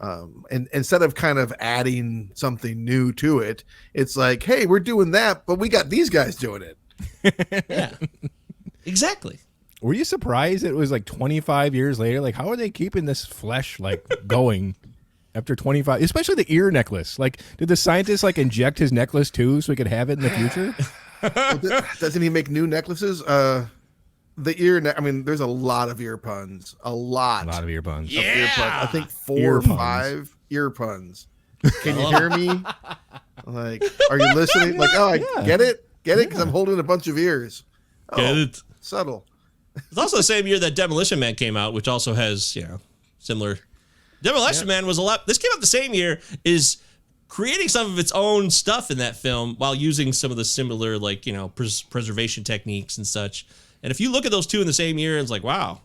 And instead of kind of adding something new to it, it's like, hey, we're doing that, but we got these guys doing it.
Yeah. Exactly.
Were you surprised it was like 25 years later? Like, how are they keeping this flesh like going after 25? Especially the ear necklace. Like, did the scientist like inject his necklace too so he could have it in the future?
Doesn't he make new necklaces? There's a lot of ear puns. A lot
A lot of ear buns.
Yeah.
ear puns. I think 4
Ear
or
puns.
5 ear puns. Can you hear me? Like, are you listening? Like, oh, I get it? Get it? Because I'm holding a bunch of ears.
Get
Oh,
it?
subtle.
It's also the same year that Demolition Man came out, which also has, similar. Demolition Man was a lot. This came out the same year, is creating some of its own stuff in that film while using some of the similar, like, preservation techniques and such. And if you look at those two in the same year, it's like, wow.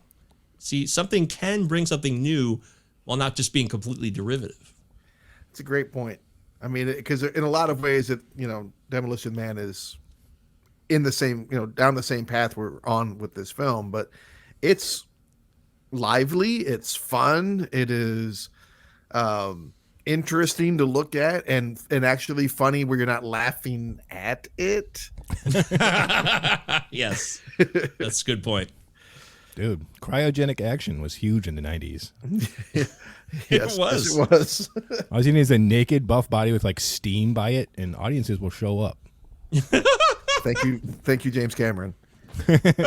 See, something can bring something new while not just being completely derivative.
It's a great point. I mean, because in a lot of ways, Demolition Man is in the same, down the same path we're on with this film, but it's lively, it's fun, it is interesting to look at, and actually funny where you're not laughing at it.
Yes, that's a good point.
Dude, cryogenic action was huge in the 90s.
Yes,
was.
it was.
All you need is a naked buff body with like steam by it, and audiences will show up.
Thank you, James Cameron.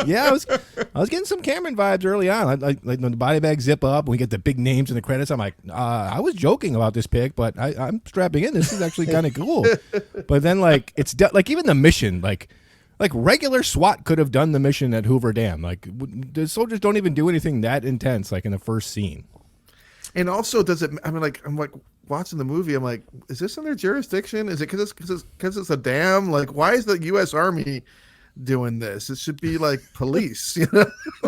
Yeah, I was getting some Cameron vibes early on. Like when the body bags zip up and we get the big names in the credits, I'm like, I was joking about this pick, but I'm strapping in. This is actually kind of cool. But then like like even the mission, like regular SWAT could have done the mission at Hoover Dam. Like the soldiers don't even do anything that intense, like in the first scene.
And also, I'm like watching the movie. I'm like, is this in their jurisdiction? Is it because it's a dam? Like, why is the U.S. Army doing this? It should be like police,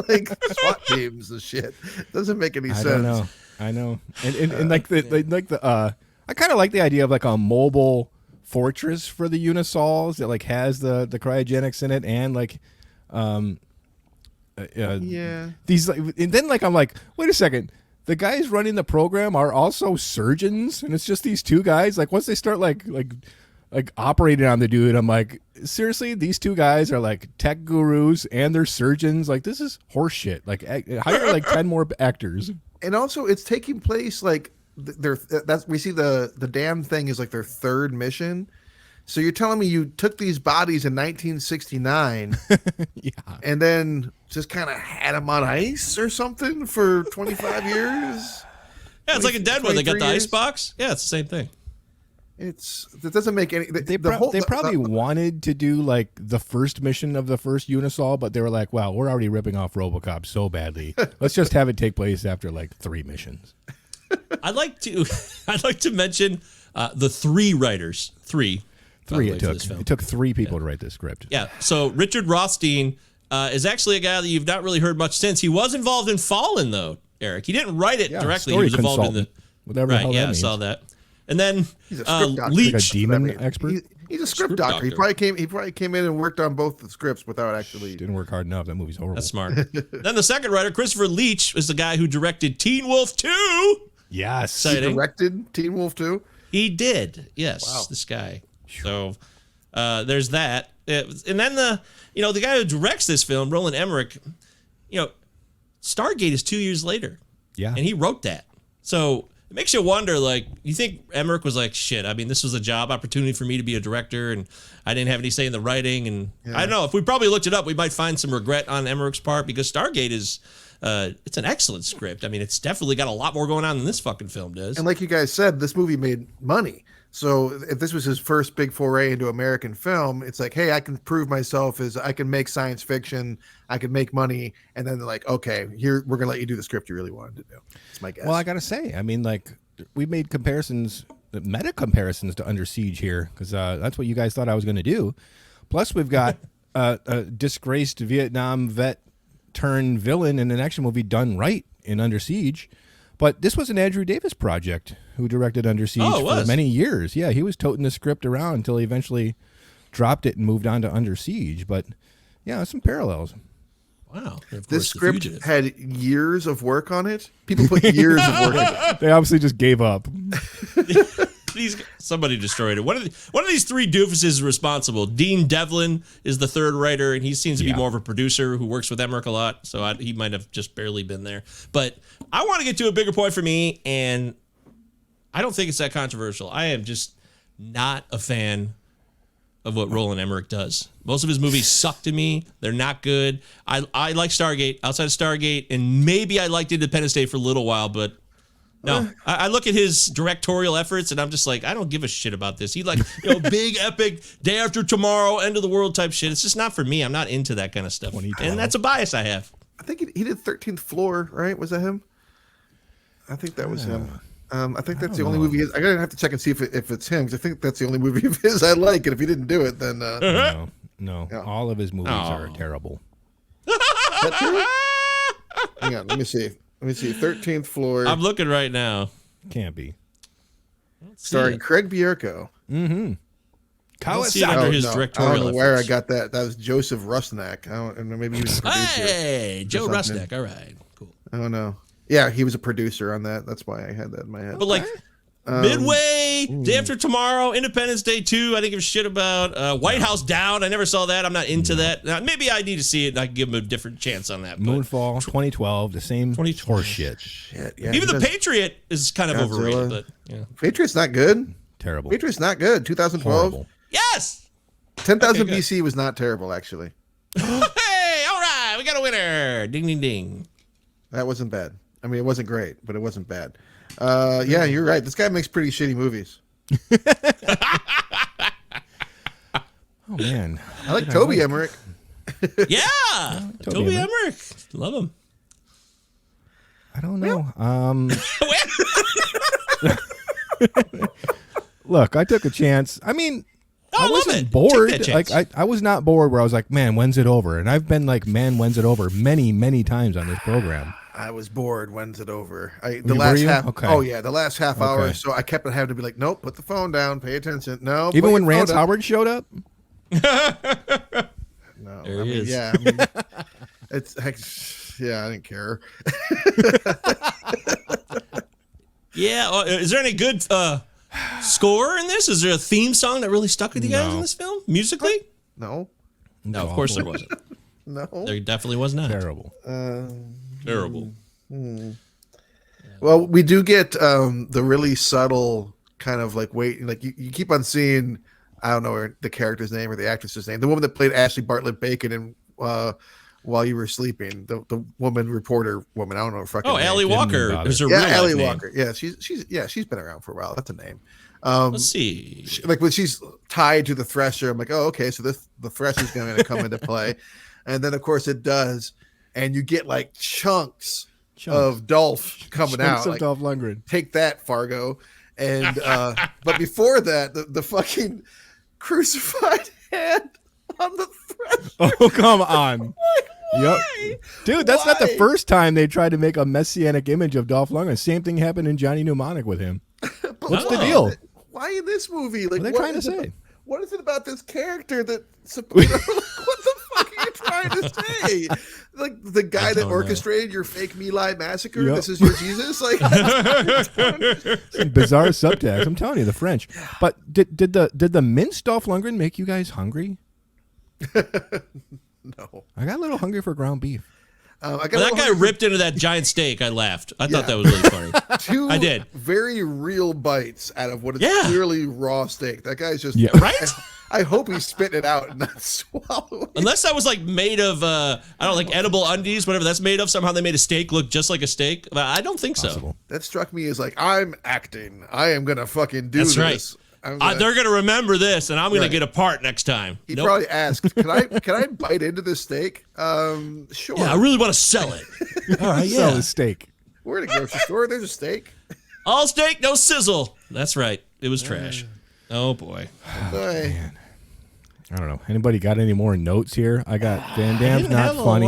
like SWAT teams and shit. Doesn't make any sense.
I know. And like I kind of like the idea of like a mobile fortress for the Unisols that like has the cryogenics in it and like
Yeah.
these like, and then like I'm like, wait a second. The guys running the program are also surgeons, and it's just these two guys. Like once they start like operating on the dude, I'm like, seriously, these two guys are like tech gurus and they're surgeons. Like this is horseshit. Like hire like 10 more actors.
And also, it's taking place like we see the damn thing is like their third mission. So you're telling me you took these bodies in 1969,
Yeah,
and then just kind of had them on ice or something for 25 years?
Yeah, it's like in Deadwood. They got the
23
ice
years?
box. Yeah, it's the same thing.
That doesn't make any.
they probably wanted to do like the first mission of the first Unisol, but they were like, "Wow, we're already ripping off RoboCop so badly. Let's just have it take place after like 3 missions."
I'd like to mention the 3 writers. 3. by the way, for this film.
It took 3 people to write this script.
Yeah. So Richard Rothstein is actually a guy that you've not really heard much since. He was involved in Fallen, though, Eric. He didn't write it directly. He
story
was involved in
consultant. Whatever the hell that
I
means.
saw that. And then
He's a script doctor.
Leech.
Like a demon expert.
He's a script
Script
doctor. He
doctor.
probably came in and worked on both the scripts without actually.
Didn't work hard enough. That movie's horrible.
That's smart. Then the second writer, Christopher Leach, is the guy who directed Teen Wolf 2.
Yes.
He
Exciting.
directed Teen Wolf 2.
He did. Yes,
Wow.
this guy. So there's that. And then the guy who directs this film, Roland Emmerich, Stargate is 2 years later.
Yeah.
And he wrote that. So it makes you wonder, like, you think Emmerich was like, shit, I mean, this was a job opportunity for me to be a director, and I didn't have any say in the writing. And I don't know, if we probably looked it up, we might find some regret on Emmerich's part, because Stargate is, it's an excellent script. I mean, it's definitely got a lot more going on than this fucking film does.
And like you guys said, this movie made money. So if this was his first big foray into American film, it's like, hey, I can prove myself as I can make science fiction, I can make money, and then they're like, okay, here we're gonna let you do the script you really wanted to do. That's my guess.
Well, I gotta say, I mean, like we made comparisons, meta comparisons to Under Siege here, because that's what you guys thought I was gonna do. Plus, we've got a disgraced Vietnam vet turned villain in an action movie done right in Under Siege. But this was an Andrew Davis project who directed Under Siege for many years. Yeah, he was toting the script around until he eventually dropped it and moved on to Under Siege. But yeah, some parallels.
Wow.
This script had years of work on it. People put years of work on it.
They obviously just gave up.
Somebody destroyed it. One of these three doofuses is responsible. Dean Devlin is the third writer, and he seems to be more of a producer who works with Emmerich a lot, so he might have just barely been there. But I want to get to a bigger point for me, and I don't think it's that controversial. I am just not a fan of what Roland Emmerich does. Most of his movies suck to me. They're not good. I like Stargate, outside of Stargate, and maybe I liked Independence Day for a little while, but no, I look at his directorial efforts and I'm just like, I don't give a shit about this. He big epic day after tomorrow, end of the world type shit. It's just not for me. I'm not into that kind of stuff. And that's a bias I have.
I think he did 13th Floor, right? Was that him? I think that was him. I think that's the only movie. I gotta have to check and see if it's him, because I think that's the only movie of his I like. And if he didn't do it, then
no. All of his movies are terrible.
That true? Hang on, let me see. 13th Floor.
I'm looking right now.
Can't be.
Starring Craig Bierko.
Mm-hmm.
Under his directorial
I don't know where I
efforts.
got that. That was Joseph Rusnak. I don't know. Maybe he was a producer.
Hey, Joe Rusnak. All right, cool.
I don't know. Yeah, he was a producer on that. That's why I had that in my head.
But like Midway, Day After Tomorrow, Independence Day 2, I didn't give a shit about. White House Down, I never saw that. I'm not into that. Maybe I need to see it and I can give him a different chance on that.
Moonfall, 2012, the same horse shit.
Yeah,
even The Patriot is kind of overrated. But yeah.
Patriot's not good.
Terrible.
Patriot's not good. 2012.
Horrible.
Yes!
10,000 BC was not terrible, actually.
Hey, all right, we got a winner. Ding, ding, ding.
That wasn't bad. I mean, it wasn't great, but it wasn't bad. Yeah, you're right. This guy makes pretty shitty movies.
Oh, man.
I like Toby Emmerich.
Yeah, Toby Emmerich. Love him.
I don't know. Look, I took a chance. I mean, I wasn't bored. Like I was not bored where I was like, man, when's it over? And I've been like, man, when's it over? Many, many times on this program.
I was bored. When's it over? The last half. Okay. Oh yeah, the last half hour. So I kept having to be like, nope, put the phone down, pay attention. No.
Even when Rance Howard showed up.
No.
There he is.
Yeah. It's yeah. I didn't care.
Yeah. Is there any good score in this? Is there a theme song that really stuck with you guys in this film musically?
No.
No, of course there wasn't.
No.
There definitely was not.
Terrible.
Terrible.
Well, we do get the really subtle kind of like like you keep on seeing, I don't know the character's name or the actress's name, the woman that played Ashley Bartlett Bacon in While You Were Sleeping, the reporter woman, I don't know her fucking name.
Allie Walker is her
real
Allie
Walker. Yeah, she's been around for a while. That's a name.
Let's see.
Like when she's tied to the thresher, I'm like, oh, okay, so the thresher's going to come into play, and then of course it does, and you get like chunks of Dolph coming out.
Of
like,
Dolph Lundgren.
Take that, Fargo. And but before that, the fucking crucified hand on the thresher.
Oh, come on. Yep. Dude, that's not the first time they tried to make a messianic image of Dolph Lundgren. Same thing happened in Johnny Mnemonic with him. What's the deal?
Why in this movie? Like,
what are they trying to say?
What is it about this character that what the fuck are you trying to say? Like the guy that orchestrated your fake My Lai massacre? Yep. This is your Jesus? Like
some bizarre subtext. I'm telling you, the French. But did the minced Dolph Lundgren make you guys hungry?
No.
I got a little hungry for ground beef.
When that guy ripped into that giant steak, I laughed. I thought that was really funny.
I
did.
Very real bites out of what is clearly raw steak. That guy's just
right.
I hope he's spitting it out and not swallowing.
Unless that was like made of I don't know, like edible undies, whatever that's made of. Somehow they made a steak look just like a steak. I don't think so.
That struck me as like, I'm acting. I am gonna fucking do this.
Right. they're going to remember this, and I'm going to get a part next time.
He probably asked, "Can I bite into this steak?" Sure.
Yeah, I really want to sell it. All right, yeah.
Sell the steak.
We're at a grocery store. There's a steak.
All steak, no sizzle. That's right. It was trash. Oh boy.
Man. I don't know. Anybody got any more notes here? I got Van Damme's not funny.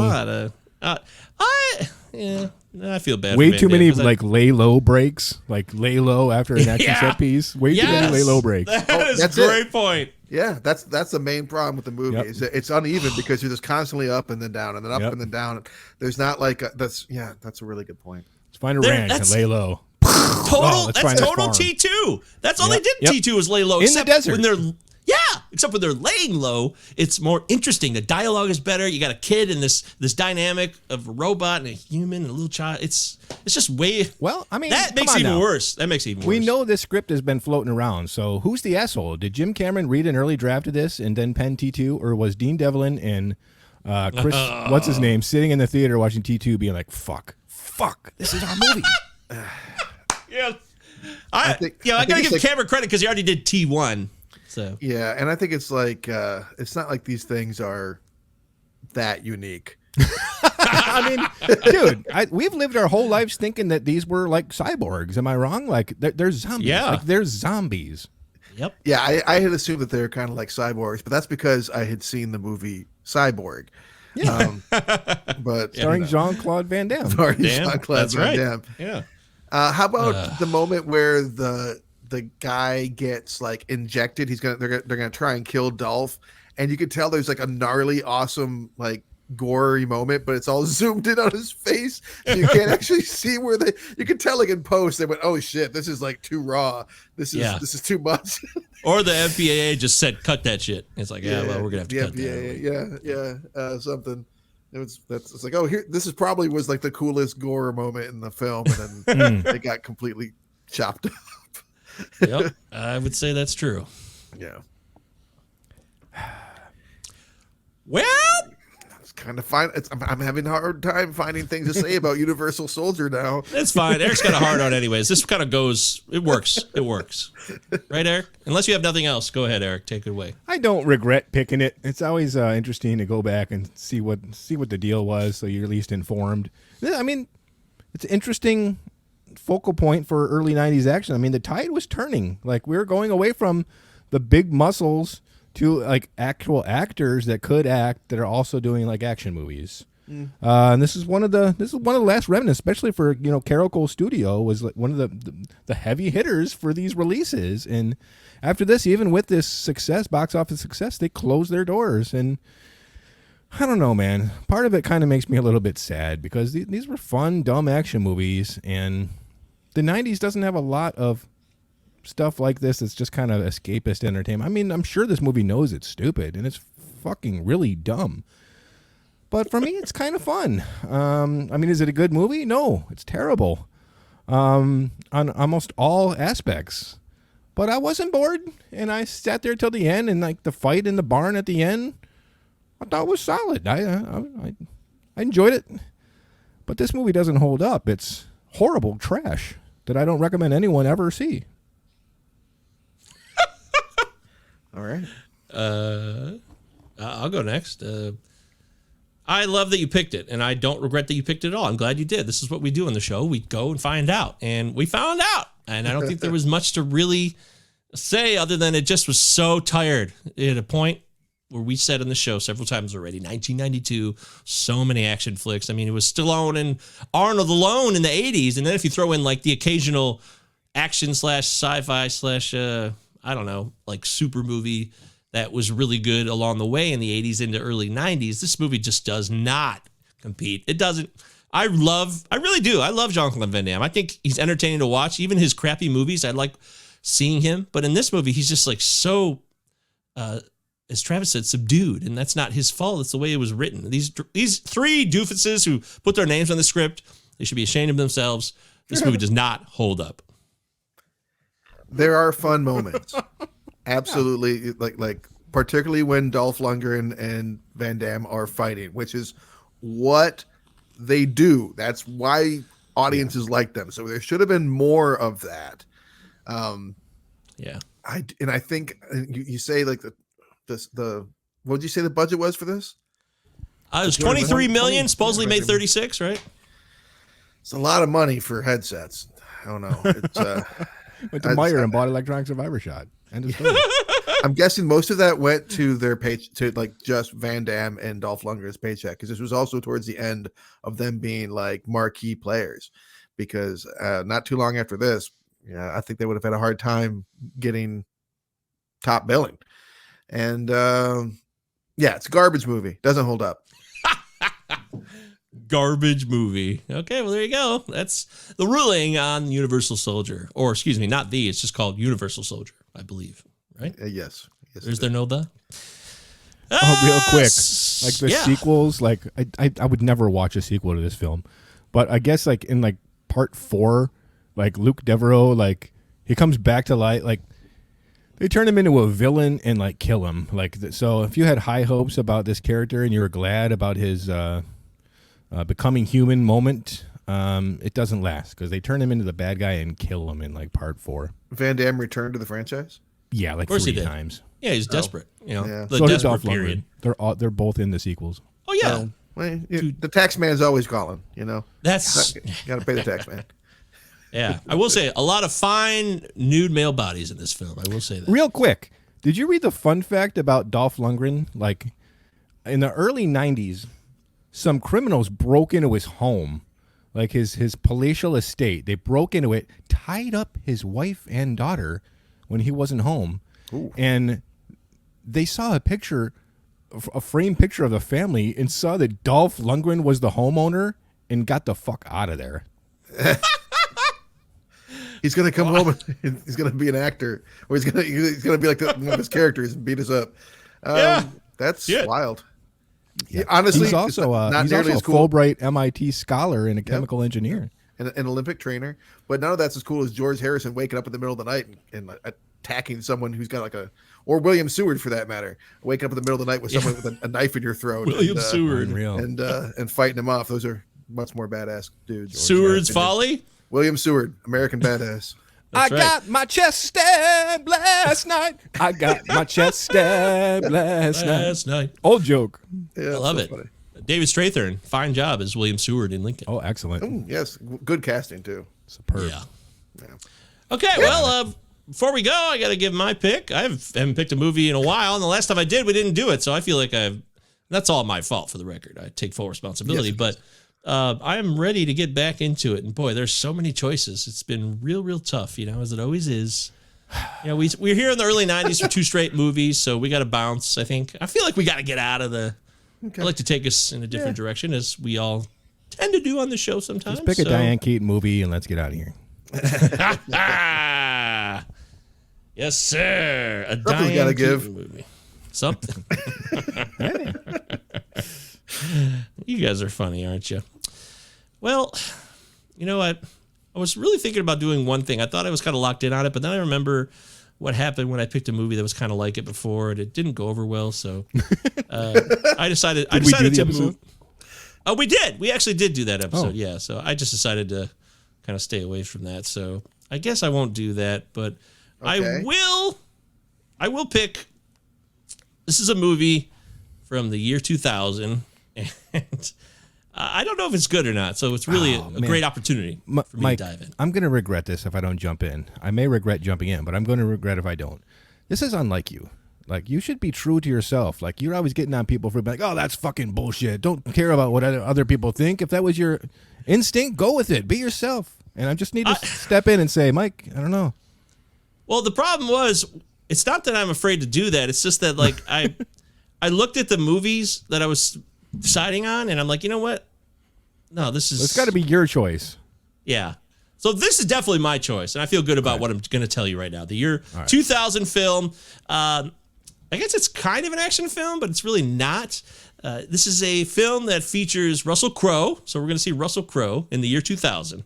I feel bad.
Way
for Van
too
Damme
many lay low breaks, like lay low after an action set piece. Way too many lay low breaks.
That's a great point.
Yeah, that's the main problem with the movie.
Yep.
Is that it's uneven because you're just constantly up and then down and then up and then down. There's not like that's a really good point.
Let's find a ranch and lay low.
Total. That's total T2. That's all they did. T2 was lay low
in the desert.
When they're except when they're laying low, it's more interesting. The dialogue is better. You got a kid and this dynamic of a robot and a human and a little child. It's just way.
Well, I mean,
that makes it even worse. That makes it even worse.
We know this script has been floating around. So who's the asshole? Did Jim Cameron read an early draft of this and then pen T2, or was Dean Devlin and Chris, what's his name, sitting in the theater watching T2, being like, "Fuck, this is our movie."
Yeah, I gotta give Cameron credit because he already did T1. So
yeah, and I think it's like it's not like these things are that unique.
I mean, dude, we've lived our whole lives thinking that these were like cyborgs. Am I wrong? Like they're zombies.
Yeah,
like they're zombies.
Yep.
Yeah, I had assumed that they're kind of like cyborgs, but that's because I had seen the movie Cyborg.
Yeah,
but
starring Jean-Claude Van Damme.
Jean-Claude Van Damme.
Yeah.
How about the moment where the guy gets like injected? They're gonna try and kill Dolph, and you can tell there's like a gnarly, awesome, like gory moment, but it's all zoomed in on his face. So you can't actually see where you can tell like in post they went, "Oh shit, this is like too raw. This is too much."
Or the MPAA just said, "Cut that shit." It's like, well, we're gonna have to cut
that. Something. It's like, oh, here, this is probably was like the coolest gore moment in the film, and then they got completely chopped up.
Yep, I would say that's true.
Yeah.
Well,
it's kind of fine. I'm having a hard time finding things to say about Universal Soldier now.
It's fine. Eric's got a hard on anyways. This kind of goes. It works. It works. Right, Eric? Unless you have nothing else, go ahead, Eric. Take it away.
I don't regret picking it. It's always interesting to go back and see what the deal was, so you're at least informed. I mean, it's an interesting focal point for early 90s action. I mean, the tide was turning. Like, we were going away from the big muscles to like actual actors that could act that are also doing like action movies. And this is one of the last remnants, especially for Carolco Studio was like one of the heavy hitters for these releases. And after this, even with this success, box office success, they closed their doors. And I don't know, man. Part of it kind of makes me a little bit sad because these were fun, dumb action movies, and the 90s doesn't have a lot of stuff like this. It's just kind of escapist entertainment. I mean, I'm sure this movie knows it's stupid and it's fucking really dumb. But for me, it's kind of fun. I mean, is it a good movie? No, it's terrible on almost all aspects. But I wasn't bored, and I sat there till the end, and like the fight in the barn at the end, I thought was solid. I enjoyed it. But this movie doesn't hold up. It's horrible trash that I don't recommend anyone ever see.
All right.
I'll go next. I love that you picked it, and I don't regret that you picked it at all. I'm glad you did. This is what we do on the show. We go and find out, and we found out. And I don't think there was much to really say other than it just was so tired. At a point where we said in the show several times already, 1992, so many action flicks. I mean, it was Stallone and Arnold alone in the 80s, and then if you throw in like the occasional action / sci-fi / I don't know, like super movie that was really good along the way in the 80s into early 90s, this movie just does not compete. It doesn't. I really do. I love Jean-Claude Van Damme. I think he's entertaining to watch. Even his crappy movies, I like seeing him. But in this movie, he's just like so, as Travis said, subdued. And that's not his fault. It's the way it was written. These three doofuses who put their names on the script, they should be ashamed of themselves. This movie does not hold up.
There are fun moments. Absolutely. Like particularly when Dolph Lundgren and Van Damme are fighting, which is what they do. That's why audiences like them. So there should have been more of that.
Yeah.
I think you say like the what did you say the budget was for this?
It was 23 million. Supposedly made 36, right?
It's a lot of money for headsets. I don't know. It's
Went to Meyer and bought electronic survivor shot. End of story.
I'm guessing most of that went to their page to like just Van Damme and Dolph Lundgren's paycheck, because this was also towards the end of them being like marquee players. Because not too long after this, I think they would have had a hard time getting top billing. And it's a garbage movie. Doesn't hold up.
Garbage movie. Okay, well, there you go. That's the ruling on Universal Soldier. Or, excuse me, not the. It's just called Universal Soldier, I believe. Right?
Yes.
Is there no the?
Oh, real quick. Like the sequels, like I would never watch a sequel to this film. But I guess like in like part 4, like Luke Devereaux, like he comes back to life. Like they turn him into a villain and like kill him. Like so if you had high hopes about this character and you were glad about his becoming human moment, it doesn't last because they turn him into the bad guy and kill him in like part 4.
Van Damme returned to the franchise?
Yeah, like 3 times.
Yeah, he's desperate. You know, the
so
desperate period.
They're both in the sequels.
Oh yeah.
Well, the tax man's always calling.
That's
got to pay the tax man.
Yeah, I will say a lot of fine nude male bodies in this film. I will say that.
Real quick, did you read the fun fact about Dolph Lundgren? Like in the early 90s, some criminals broke into his home, like his palatial estate. They broke into it, tied up his wife and daughter when he wasn't home.
Ooh.
And they saw a framed picture of the family and saw that Dolph Lundgren was the homeowner and got the fuck out of there.
He's gonna come home and he's gonna be an actor, or he's gonna be like one of his characters and beat us up. That's wild. Yeah. Honestly,
he's also
not nearly
a
as cool.
Fulbright MIT scholar and a chemical engineer.
And an Olympic trainer, but none of that's as cool as George Harrison waking up in the middle of the night and attacking someone who's got or William Seward for that matter, waking up in the middle of the night with someone with a knife in your throat.
William Seward,
and fighting him off. Those are much more badass dudes.
Seward's Folly.
William Seward, American badass.
I got my chest stabbed last night. I got my chest stabbed last night. Old joke.
Yeah,
I love it.
Funny.
David Strathairn, fine job as William Seward in Lincoln.
Oh, excellent.
Ooh, yes, good casting too.
Superb.
Yeah. Okay, well, before we go, I got to give my pick. I haven't picked a movie in a while, and the last time I did, we didn't do it, so I feel like that's all my fault, for the record. I take full responsibility, but I am ready to get back into it. And boy, there's so many choices. It's been real tough, as it always is. We're here in the early 90s for 2 straight movies, so we got to bounce, I think. I feel like we got to get out of the... Okay. I'd like to take us in a different direction, as we all tend to do on the show sometimes.
Just pick a Diane Keaton movie and let's get out of here.
Yes, sir. A
Something's
Diane Keaton movie. Something. You guys are funny, aren't you? Well, you know what? I was really thinking about doing one thing. I thought I was kind of locked in on it, but then I remember what happened when I picked a movie that was kind of like it before, and it didn't go over well. So I decided to move. Oh, we did. We actually did do that episode. Yeah. So I just decided to kind of stay away from that. So I guess I won't do that, but I will pick. This is a movie from the year 2000, and I don't know if it's good or not. So it's really a great opportunity for me to dive in.
I'm going to regret this if I don't jump in. I may regret jumping in, but I'm going to regret if I don't. This is unlike you. Like, you should be true to yourself. Like, you're always getting on people for being like, oh, that's fucking bullshit. Don't care about what other people think. If that was your instinct, go with it. Be yourself. And I just need to step in and say, Mike, I don't know.
Well, the problem was, it's not that I'm afraid to do that. It's just that, like, I looked at the movies that I was deciding on, and I'm like, you know what? No, this is...
It's got to be your choice.
Yeah. So this is definitely my choice, and I feel good about what I'm going to tell you right now. The year 2000 film. I guess it's kind of an action film, but it's really not. This is a film that features Russell Crowe. So we're going to see Russell Crowe in the year 2000.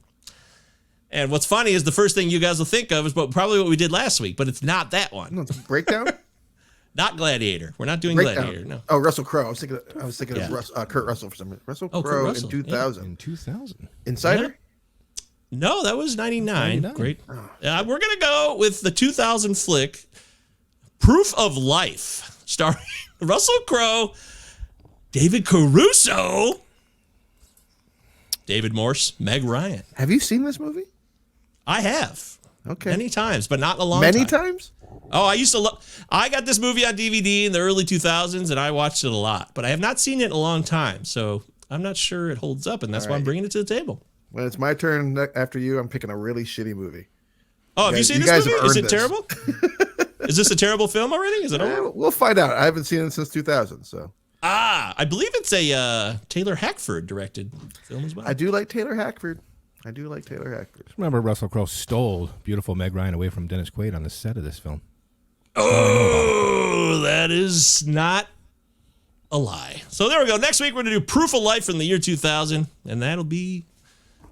And what's funny is the first thing you guys will think of is probably what we did last week, but it's not that one.
No, Breakdown?
Not Gladiator. We're not doing Gladiator. No.
Oh, Russell Crowe. I was thinking of Kurt Russell for some reason. Russell Crowe in 2000.
In 2000.
Insider?
No, that was 99.
99.
Great. We're going to go with the 2000 flick, Proof of Life, starring Russell Crowe, David Caruso, David Morse, Meg Ryan.
Have you seen this movie?
I have.
Okay.
Many times, but not in a long
Many
time.
times?
Oh, I used to I got this movie on DVD in the early 2000s, and I watched it a lot. But I have not seen it in a long time, so I'm not sure it holds up, and that's why I'm bringing it to the table.
When it's my turn after you, I'm picking a really shitty movie.
Oh, have you seen this movie? Is it terrible? Is this a terrible film already? Is it over?
We'll find out. I haven't seen it since 2000, so.
I believe it's a Taylor Hackford directed film as well.
I do like Taylor Hackford.
Remember, Russell Crowe stole beautiful Meg Ryan away from Dennis Quaid on the set of this film.
Oh, that is not a lie. So there we go. Next week we're going to do Proof of Life from the year 2000, and that'll be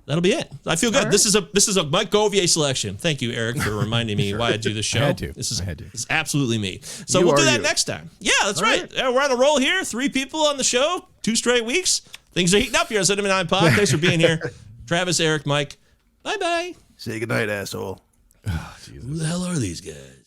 it. I feel good. Right. This is a Mike Govier selection. Thank you, Eric, for reminding me why I do this show.
I had to.
This is absolutely me. So we'll do that next time. Yeah, that's right.
Right.
We're on a roll here. 3 people on the show, 2 straight weeks. Things are heating up here on 79 Pod. Thanks for being here. Travis, Eric, Mike. Bye-bye.
Say goodnight, asshole.
Who the hell are these guys?